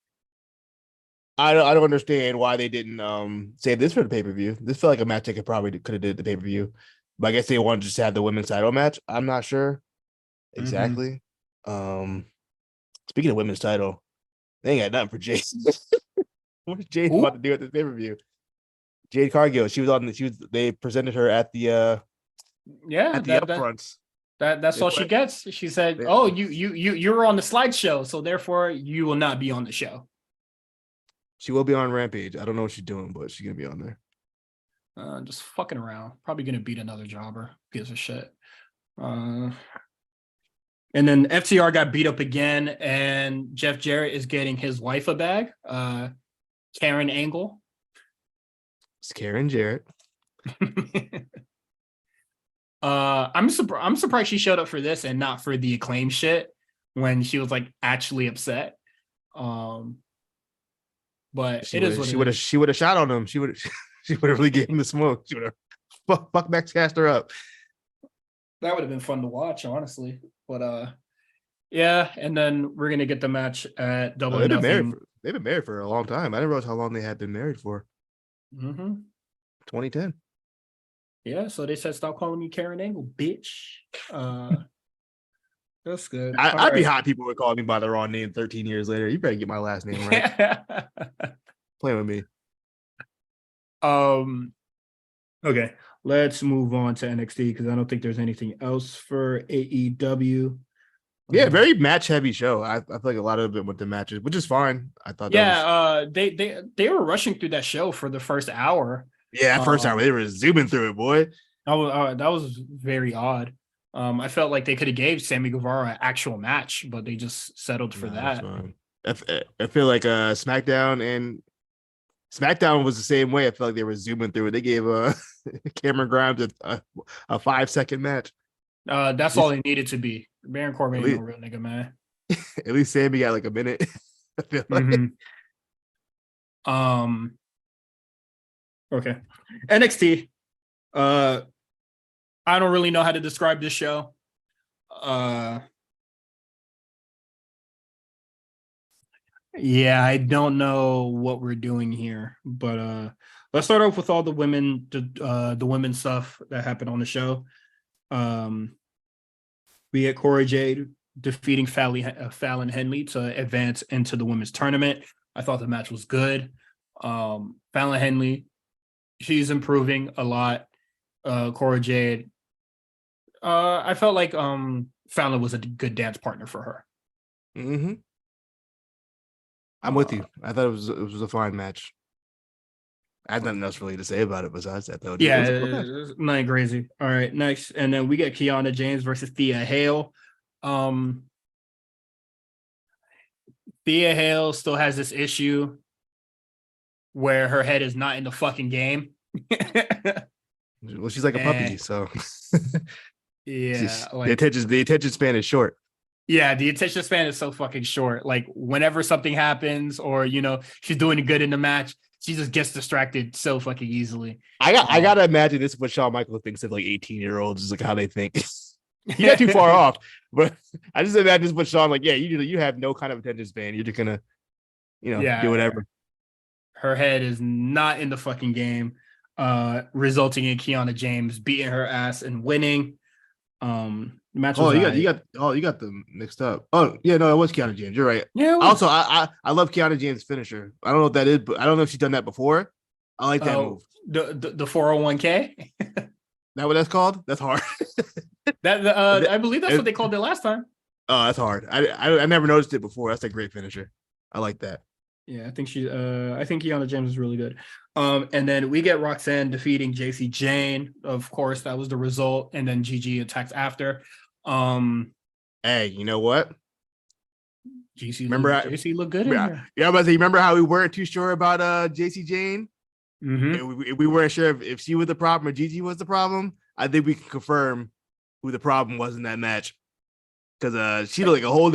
I don't understand why they didn't save this for the pay-per-view. This felt like a match they could have did the pay-per-view. But I guess they wanted to just have the women's title match. I'm not sure exactly. Speaking of women's title, they ain't got nothing for Jade. What's Jade about to do at this pay-per-view? Jade Cargill. They presented her at the upfronts. That's all she gets. She said, "Oh, you were on the slideshow, so therefore you will not be on the show." She will be on Rampage. I don't know what she's doing, but she's gonna be on there. Just fucking around. Probably gonna beat another jobber. Gives a shit. And then FTR got beat up again, and Jeff Jarrett is getting his wife a bag. Karen Angle. It's Karen Jarrett. I'm surprised she showed up for this and not for the Acclaim shit when she was like actually upset. But she would have shot on him. She would have really gave him the smoke. She would have fuck Max Caster up. That would have been fun to watch, honestly. But yeah, and then we're gonna get the match at Double or Nothing. They've been married for a long time. I didn't realize how long they had been married for. 2010. Yeah, so they said stop calling me Karen Angle, bitch. That's good. I'd be hot. People would call me by the wrong name 13 years later. You better get my last name right. Play with me. Okay, let's move on to NXT because I don't think there's anything else for AEW. Yeah, very match heavy show. I feel like a lot of it went to matches, which is fine. I thought. They were rushing through that show for the first hour. Yeah, that first hour they were zooming through it, boy. That was very odd. I felt like they could have gave Sammy Guevara an actual match, but they just settled for that. I feel like SmackDown was the same way. I felt like they were zooming through it. They gave Cameron Grimes a 5-second match. That's all it needed to be. Baron Corbin ain't no real nigga, man. At least Sammy got like a minute. I feel like. Okay. NXT. I don't really know how to describe this show. Yeah, I don't know what we're doing here, but let's start off with all the women stuff that happened on the show. We had Cora Jade defeating Fallon Henley to advance into the women's tournament. I thought the match was good. Fallon Henley, she's improving a lot. Cora Jade, I felt like Fallon was a good dance partner for her. Mm-hmm. I'm with you. I thought it was a fine match. I had nothing else really to say about it besides that, though. Yeah, It was a cool match. nothing crazy. All right, next, and then we get Kiana James versus Thea Hale. Thea Hale still has this issue where her head is not in the fucking game. Well, she's like a puppy, so yeah, the attention span is short. Yeah, the attention span is so fucking short. Like whenever something happens, or she's doing good in the match, she just gets distracted so fucking easily. I gotta imagine this is what Shawn Michaels thinks of like 18-year-olds, is like how they think. He's not too far off, but I just imagine this is what Shawn like. Yeah, you have no kind of attention span. You're just gonna, do whatever. Her head is not in the fucking game, resulting in Kiana James beating her ass and winning. Match was you got them mixed up. Oh yeah, no, it was Kiana James. You're right. Yeah. Also, I love Kiana James' finisher. I don't know what that is, but I don't know if she's done that before. I like that move. The 401k. That what that's called? That's hard. I believe that's what they called it last time. Oh, that's hard. I never noticed it before. That's a great finisher. I like that. Yeah, I think Kiana James is really good. And then we get Roxanne defeating JC Jane. Of course, that was the result. And then Gigi attacks after. Hey, you know what? JC looked good in here. Yeah, I'm about to say, remember how we weren't too sure about JC Jane? Mm-hmm. We weren't sure if she was the problem or Gigi was the problem. I think we can confirm who the problem was in that match. Because she looked like a whole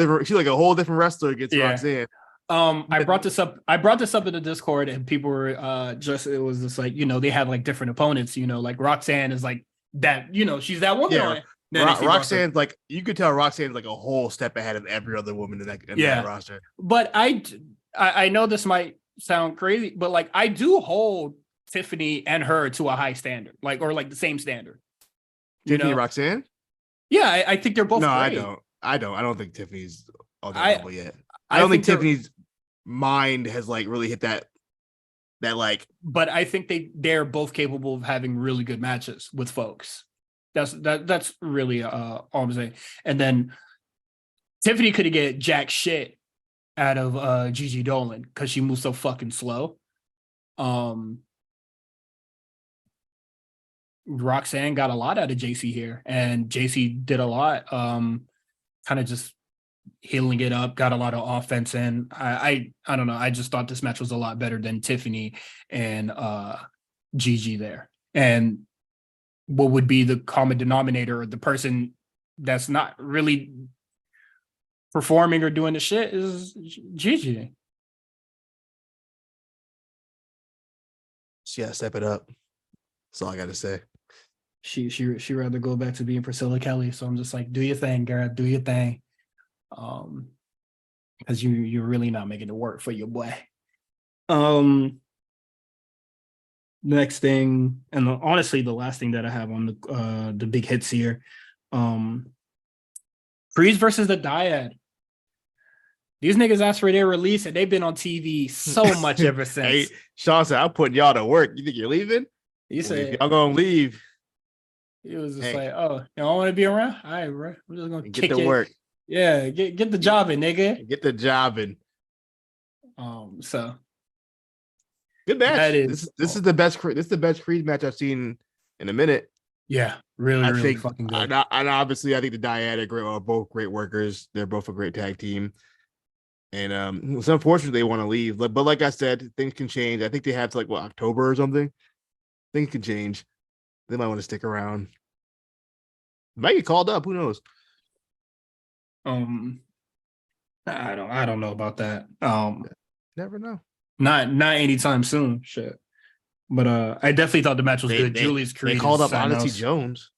different wrestler against Roxanne. I brought this up in the Discord, and people were it was just like, they had like different opponents, like Roxanne is like that, she's that woman. Yeah. Roxanne's like, you could tell Roxanne's like a whole step ahead of every other woman in that roster. But I know this might sound crazy, but like I do hold Tiffany and her to a high standard, or the same standard. Tiffany and Roxanne? Yeah, I think they're both. No, great. I don't think Tiffany's on that level yet. I don't think Tiffany's mind has like really hit that like. But I think they're both capable of having really good matches with folks. That's really all I'm saying. And then Tiffany couldn't get jack shit out of Gigi Dolan because she moves so fucking slow. Roxanne got a lot out of JC here, and JC did a lot. Kind of just healing it up, got a lot of offense in. I don't know. I just thought this match was a lot better than Tiffany and Gigi there. And what would be the common denominator, or the person that's not really performing or doing the shit, is Gigi. Yeah, step it up. That's all I gotta say. She rather go back to being Priscilla Kelly. So I'm just like, do your thing, girl. Do your thing. Because you're really not making it work for your boy. Next thing, and honestly, the last thing that I have on the big hits here, Freeze versus the Dyad. These niggas asked for their release, and they've been on TV so much ever since. Hey, Sean said, "I'm putting y'all to work. You think you're leaving? You said y'all gonna leave." It was just like, "Oh, you don't want to be around? All right, bro. We're just gonna get to work. Yeah, get the job in, nigga. Get the job in." So good match. This is the best. This is the best Creed match I've seen in a minute. Yeah, really fucking good. And obviously, I think the Dyad are both great workers. They're both a great tag team. And it's unfortunate they want to leave. But like I said, things can change. I think they have to October or something. Things can change. They might want to stick around. Might get called up. Who knows? I don't know about that. Never know. Not anytime soon. Shit. But I definitely thought the match was good. Julius Creed. They called up Odyssey Jones.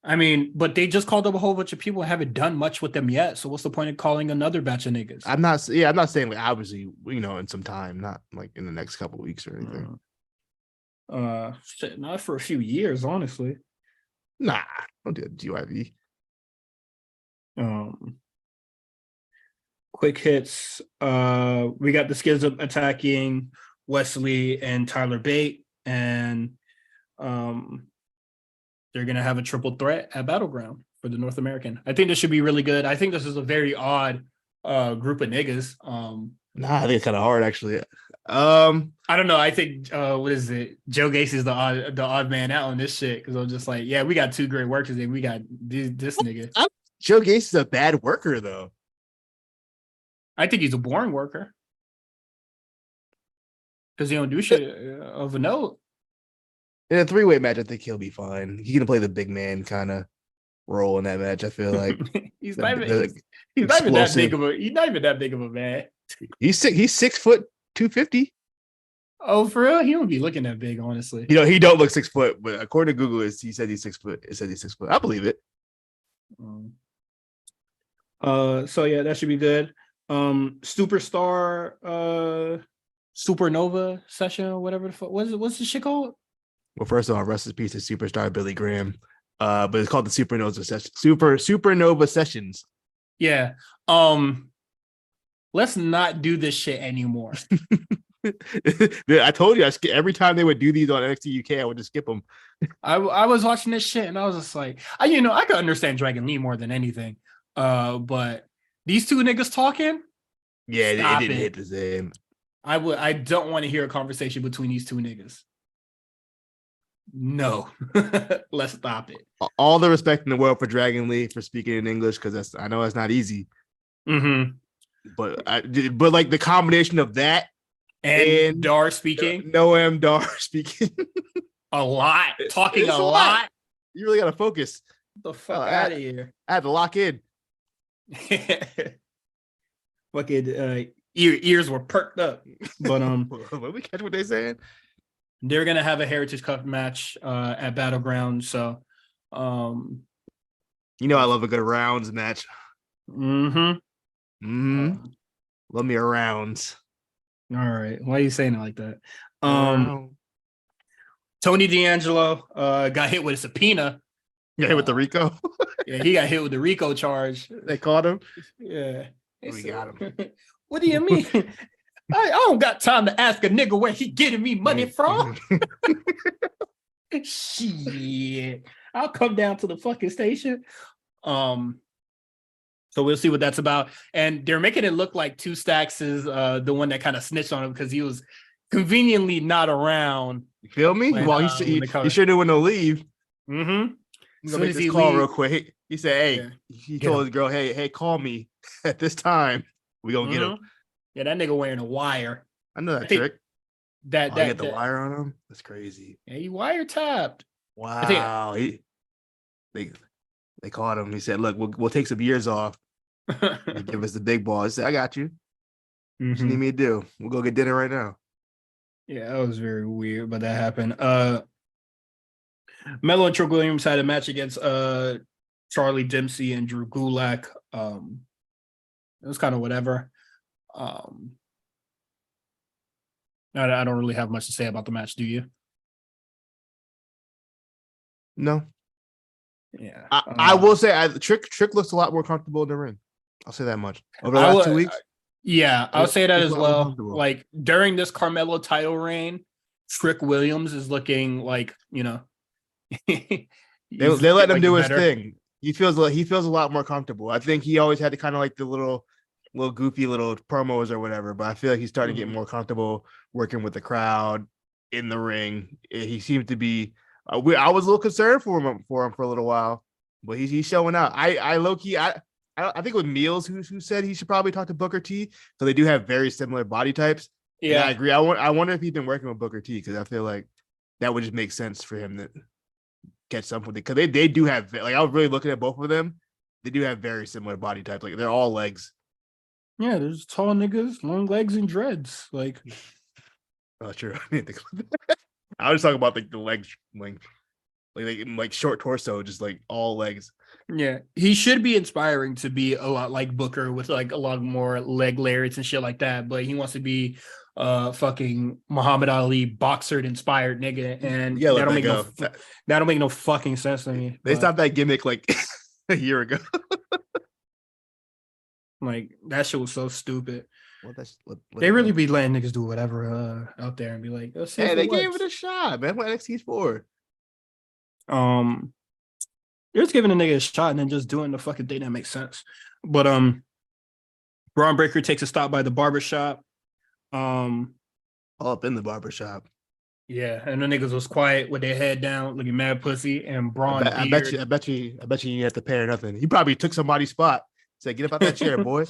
I mean, but they just called up a whole bunch of people and haven't done much with them yet. So what's the point of calling another batch of niggas? I'm not saying obviously, in some time, not like in the next couple of weeks or anything. Shit, not for a few years, honestly. Nah, don't do that, GYV. Quick hits. We got the Schism attacking Wesley and Tyler Bate, and they're gonna have a triple threat at Battleground for the North American. I think this should be really good. I think this is a very odd group of niggas. Nah, I think it's kind of hard actually. I don't know. I think what is it? Joe Gacy's the odd man out on this shit because I'm just like, yeah, we got two great workers and we got this nigga. Joe Gacy's a bad worker though. I think he's a boring worker because he don't do shit of a note. In a 3-way match, I think he'll be fine. He's gonna play the big man kind of role in that match. I feel like he's not even that big of a man. He's 6'250". Oh, for real? He don't be looking that big, honestly. You know, he don't look 6 foot, but according to Google, he said he's 6 foot. It said he's 6 foot. I believe it. So yeah, that should be good. Superstar Supernova session, whatever the fuck. What's the shit called? Well, first of all, rest in peace to superstar Billy Graham. But it's called the Supernova session. Supernova sessions. Yeah. Let's not do this shit anymore. I told you, every time they would do these on NXT UK, I would just skip them. I was watching this shit and I was just like, I could understand Dragon Lee more than anything. But these two niggas talking, yeah, it didn't hit the same. I don't want to hear a conversation between these two niggas. No, let's stop it. All the respect in the world for Dragon Lee for speaking in English, because I know it's not easy. Mm-hmm. But like the combination of that and Dar speaking, Noam Dar speaking a lot, talking a lot. You really gotta focus. Get the fuck out of here. I had to lock in. Fucking ears were perked up. But let me catch what they saying. They're gonna have a Heritage Cup match at Battleground. So I love a good rounds match. Love me a rounds. All right. Why are you saying it like that? Tony D'Angelo got hit with a subpoena. Got hit with the Rico. Yeah, he got hit with the Rico charge. They caught him. Yeah. We got him. What do you mean? I don't got time to ask a nigga where he getting me money from. Shit. I'll come down to the fucking station. So we'll see what that's about. And they're making it look like Two Stacks is the one that kind of snitched on him because he was conveniently not around. You feel me? Well, he sure knew when to leave. Mm-hmm. I'm gonna make this call real quick. He said, "Hey," he told his girl, "Hey, call me at this time. We gonna get him." Yeah, that nigga wearing a wire. I know that trick. That get the wire on him. That's crazy. Yeah, he wiretapped. Wow. They caught him. He said, "Look, we'll take some years off. Give us the big ball." He said, "I got you. What you need me to do? We'll go get dinner right now." Yeah, that was very weird, but that happened. Melo and Trick Williams had a match against Charlie Dempsey and Drew Gulak. It was kind of whatever. I don't really have much to say about the match. Do you? No. Yeah. I will say Trick looks a lot more comfortable in the ring. I'll say that much. Over the last 2 weeks. Yeah, I'll say that as well. Like during this Carmelo title reign, Trick Williams is looking like, they let him do his thing. He feels a lot more comfortable. I think he always had to kind of like the little goofy little promos or whatever, but I feel like he's starting to get more comfortable working with the crowd in the ring. He seemed to be. I was a little concerned for him for a little while, but he's showing out. I low key I think it was Meals who said he should probably talk to Booker T. So they do have very similar body types. Yeah, and I agree. I wonder if he's been working with Booker T because I feel like that would just make sense for him to get something because they do have like I was really looking at both of them. They do have very similar body types. Like they're all legs. Yeah, there's tall niggas, long legs, and dreads. Like, oh, true. I was talking about like the legs length, like short torso, just like all legs. Yeah, he should be inspiring to be a lot like Booker with like a lot more leg lariats and shit like that. But he wants to be fucking Muhammad Ali boxer inspired nigga, and that'll make no fucking sense to me. They stopped that gimmick like a year ago. Like that shit was so stupid. They really be letting niggas do whatever out there and be like, hey, they gave it a shot, man. What NXT's for? You're just giving a nigga a shot and then just doing the fucking thing that makes sense. But Braun Breaker takes a stop by the barbershop. All up in the barbershop. Yeah, and the niggas was quiet with their head down, looking mad pussy, and I Braun bet, I bet you, I bet you, I bet you didn't have to pay or nothing. He probably took somebody's spot. Said, "Get up out that chair, boy."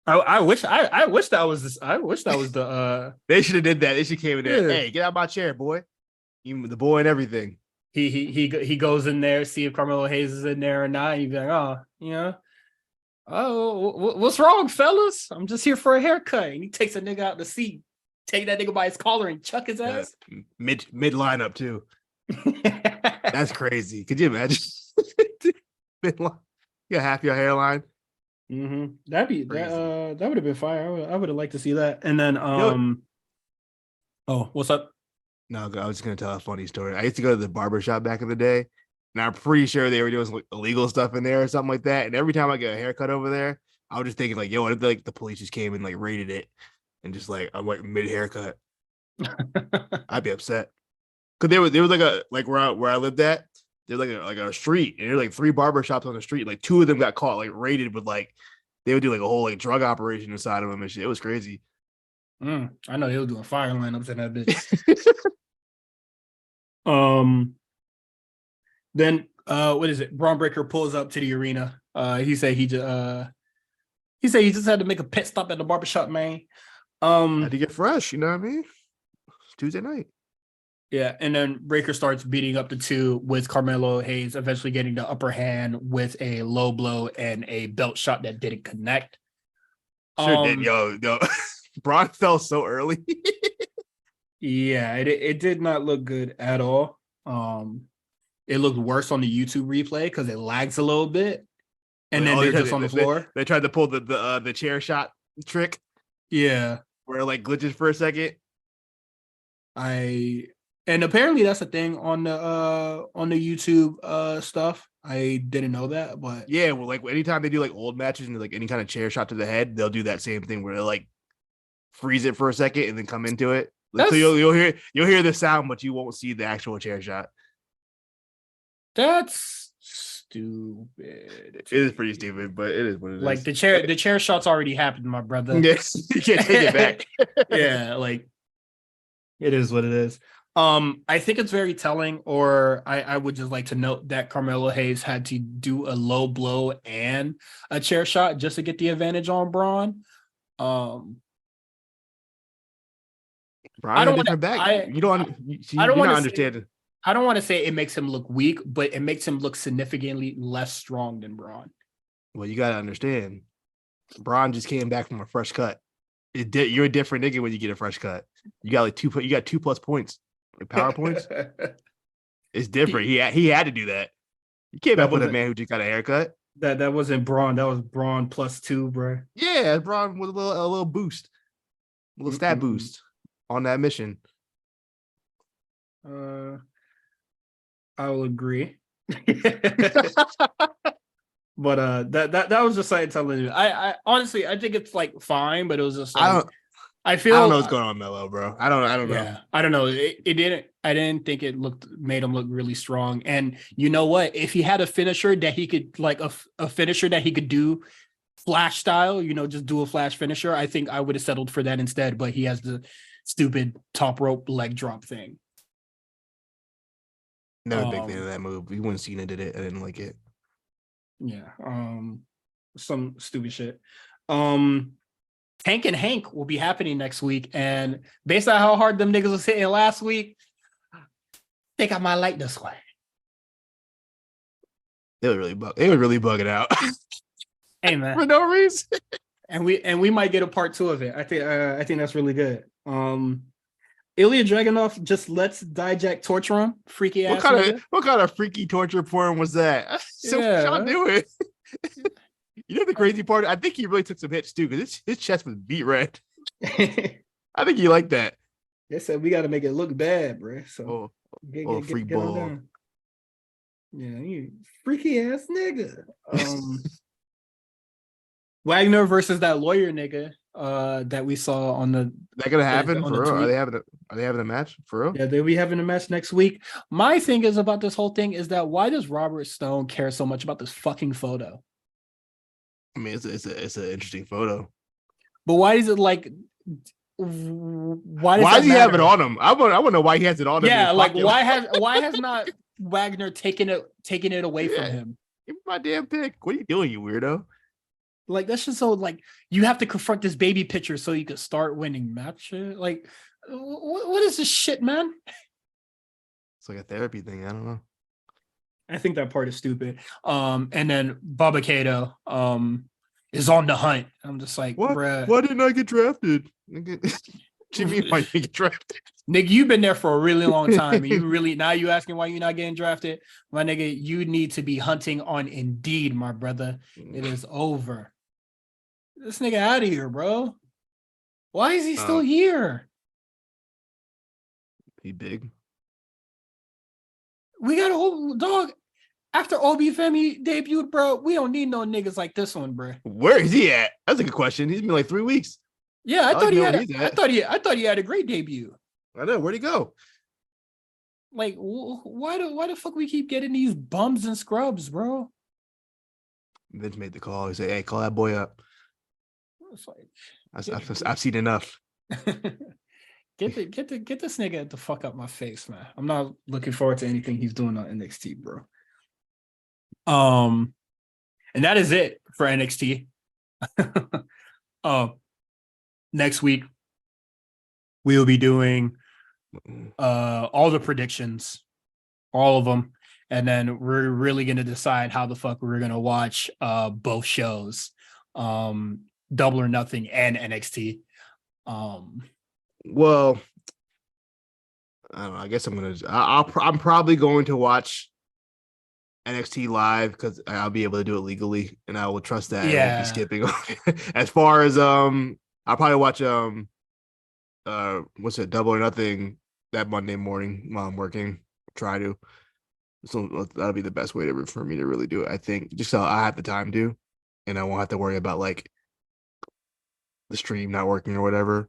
I wish that was this. I wish that was the They should have did that. They should came in there. Yeah. Hey, get out my chair, boy. Even the boy and everything. He goes in there, see if Carmelo Hayes is in there or not. And you'd be like, what's wrong, fellas? I'm just here for a haircut. And he takes a nigga out the seat, take that nigga by his collar and chuck his ass. Mid lineup too. That's crazy. Could you imagine? You got half your hairline. Mm-hmm. That would have been fire. I would have liked to see that. And then what's up? No, I was just gonna tell a funny story. I used to go to the barbershop back in the day, and I'm pretty sure they were doing some illegal stuff in there or something like that. And every time I get a haircut over there, I was just thinking like, yo, what if like the police just came and like raided it and just like I'm like mid haircut? I'd be upset. Cause there was like where I lived at, there's like a street, and there's like 3 barbershops on the street. Like 2 of them got caught like raided with like they would do like a whole like drug operation inside of them and shit. It was crazy. I know they were doing fire lineups in that bitch. Then what is it? Braun Breaker pulls up to the arena. He said he just had to make a pit stop at the barbershop, man. Had to get fresh, you know what I mean? It's Tuesday night. Yeah, and then Breaker starts beating up the 2 with Carmelo Hayes eventually getting the upper hand with a low blow and a belt shot that didn't connect. Sure did, yo. Braun fell so early. Yeah, it did not look good at all. It looked worse on the YouTube replay because it lags a little bit, and then they're just on the floor. They tried to pull the chair shot trick. Yeah, where it like glitches for a second. And apparently that's a thing on the YouTube stuff. I didn't know that, but yeah, well, like anytime they do like old matches and like any kind of chair shot to the head, they'll do that same thing where they like freeze it for a second and then come into it. Like, so you'll hear the sound, but you won't see the actual chair shot. That's stupid. It is pretty stupid, but it is what it is. Like the chair shot's already happened, my brother. Yes, you can't take it back. Yeah, like it is what it is. I think it's very telling, or I would just like to note that Carmelo Hayes had to do a low blow and a chair shot just to get the advantage on Braun. I don't want to back. You don't understand. I don't want to say it makes him look weak, but it makes him look significantly less strong than Braun. Well, you got to understand, Braun just came back from a fresh cut. You're a different nigga when you get a fresh cut. You got like 2+ points, like power points. It's different. He had to do that. You can't back with a man who just got a haircut. That wasn't Braun. That was Braun +2, bro. Yeah, Braun with a little boost, a little stat boost on that mission. I will agree. But that was just like telling you. I honestly I think it's like fine, but it was just like I don't know what's going on, Melo, bro. I don't know. I don't know. I didn't think it made him look really strong. And you know what? If he had a finisher that he could like a finisher that he could do flash style, just do a flash finisher, I think I would have settled for that instead. But he has the stupid top rope leg drop thing. Never a big fan of that move. You wouldn't Cena did it. I didn't like it. Yeah. Some stupid shit. Tank and Hank will be happening next week, and based on how hard them niggas was hitting last week, I think I might like this one. They were really bugging out. Hey man, for no reason. And we might get a part 2 of it. I think that's really good. Ilya Dragunov just lets Dijak torture him. Freaky ass. What kind of freaky torture porn was that? Y'all do it. You know the crazy part? I think he really took some hits too, because his chest was beat red. I think he liked that. They said we got to make it look bad, bro. So get ball. Down. Yeah, you freaky ass nigga. Wagner versus that lawyer nigga. that we saw on the That gonna happen on for the real? tweet. Are they having a match for real? Yeah, they'll be having a match next week. My thing is about this whole thing is that why does Robert Stone care so much about this fucking photo? I mean, it's an interesting photo. But why is it like? Why does Why that does he have it matter? on him? I want to know why he has it on him. In Yeah, his like pocket. why has not Wagner taken it away from Yeah, him? give me my damn pick. What are you doing, you weirdo? Like that's just so like you have to confront this baby picture so you can start winning matches. Like, what is this shit, man? It's like a therapy thing. I don't know. I think that part is stupid. And then Bubba Kato is on the hunt. I'm just like, What? bruh. Why didn't I get drafted? Jimmy, why didn't you get drafted? Nigga, you've been there for a really long time. And you really now you asking why you're not getting drafted? My nigga, you need to be hunting on Indeed, my brother. It is over. This nigga out of here, bro. Why is he still here? He big. We got a whole dog. After Obi Femi debuted, bro, we don't need no niggas like this one, bro. Where is he at? That's a good question. He's been like 3 weeks. Yeah, I thought he had a great debut. I know. Where'd he go? Like, why the fuck we keep getting these bums and scrubs, bro? Vince made the call. He said, "Hey, call that boy up." It's like, I've seen enough. get this nigga the fuck up my face, man. I'm not looking forward to anything he's doing on NXT, bro. And that is it for NXT. Next week we'll be doing all the predictions, all of them, and then we're really gonna decide how the fuck we're gonna watch both shows, Double or Nothing and NXT. Well, I don't know. I guess I'm probably going to watch NXT live because I'll be able to do it legally, and I will trust that. Yeah. I won't be skipping. As far as I'll probably watch what's it, Double or Nothing that Monday morning while I'm working. Try to. So that'll be the best way for me to really do it. I think just so I have the time to, and I won't have to worry about like the stream not working or whatever.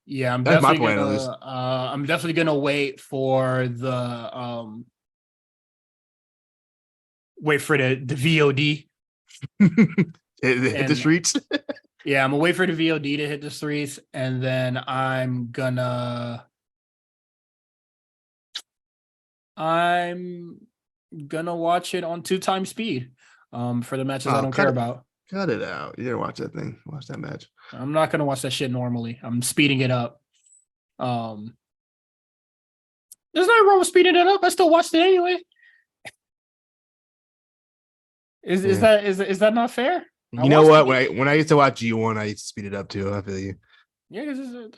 Yeah, I'm That's my definitely plan, at least. I'm definitely gonna wait for the VOD. Hit the streets. Yeah, I'm gonna wait for the VOD to hit the streets, and then I'm gonna watch it on 2x speed for the matches I don't care about. Cut it out. You didn't watch that thing. Watch that match. I'm not gonna watch that shit normally. I'm speeding it up. There's nothing wrong with speeding it up. I still watched it anyway. Is that not fair? You know what? When I used to watch G1, I used to speed it up too. I feel you. Yeah, because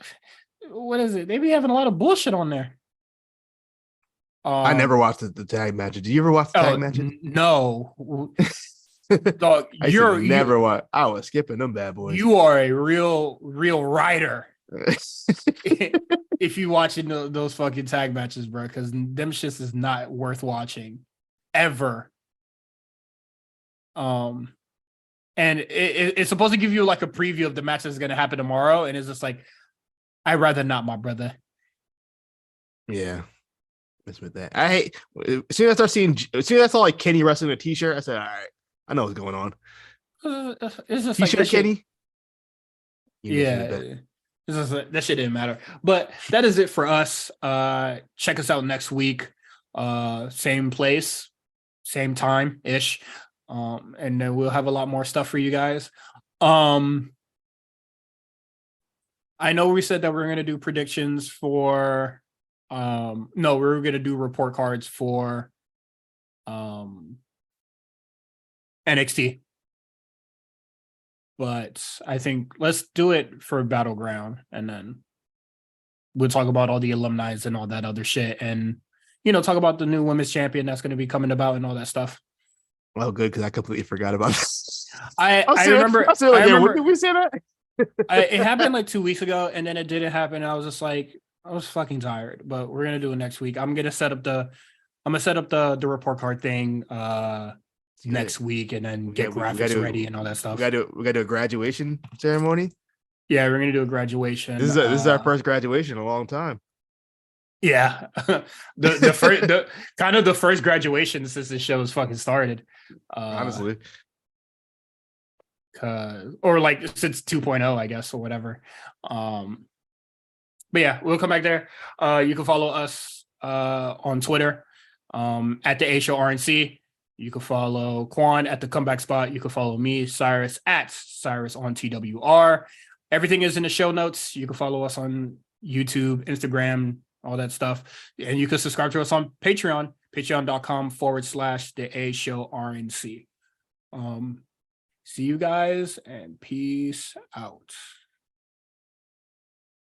what is it? They be having a lot of bullshit on there. I never watched the tag matches. Did you ever watch the tag matches? No. Dog, never watch. I was skipping them bad boys. You are a real writer. If you watching those fucking tag matches, bro, because them shits is not worth watching ever. And it's supposed to give you like a preview of the match that's gonna happen tomorrow, and it's just like, I'd rather not, my brother. Yeah, mess with that. I hate as soon as I saw like Kenny wrestling a t-shirt, I said, all right, I know what's going on. It's just t-shirt like Kenny. Yeah, that shit didn't matter. But that is it for us. Check us out next week. Same place, same time ish. And then we'll have a lot more stuff for you guys. I know we said that we're gonna do predictions for no, we're gonna do report cards for NXT. But I think let's do it for Battleground, and then we'll talk about all the alumni and all that other shit, and talk about the new women's champion that's going to be coming about and all that stuff. Oh, good, because I completely forgot about this. I remember. When did we say that? It happened like 2 weeks ago, and then it didn't happen. I was just like, I was fucking tired. But we're gonna do it next week. I'm gonna set up the report card thing next week, and then get graphics ready and all that stuff. We gotta do a graduation ceremony. Yeah, we're gonna do a graduation. This is our first graduation in a long time. Yeah, the first the kind of the first graduation since the show has fucking started. Honestly, Or like since 2.0, I guess, or whatever. But yeah, we'll come back there. You can follow us on Twitter at the A Show RNC. You can follow Quan at the Comeback Spot. You can follow me, Cyrus, at Cyrus on TWR. Everything is in the show notes. You can follow us on YouTube, Instagram, all that stuff. And you can subscribe to us on Patreon, patreon.com/the A Show RNC. See you guys and peace out.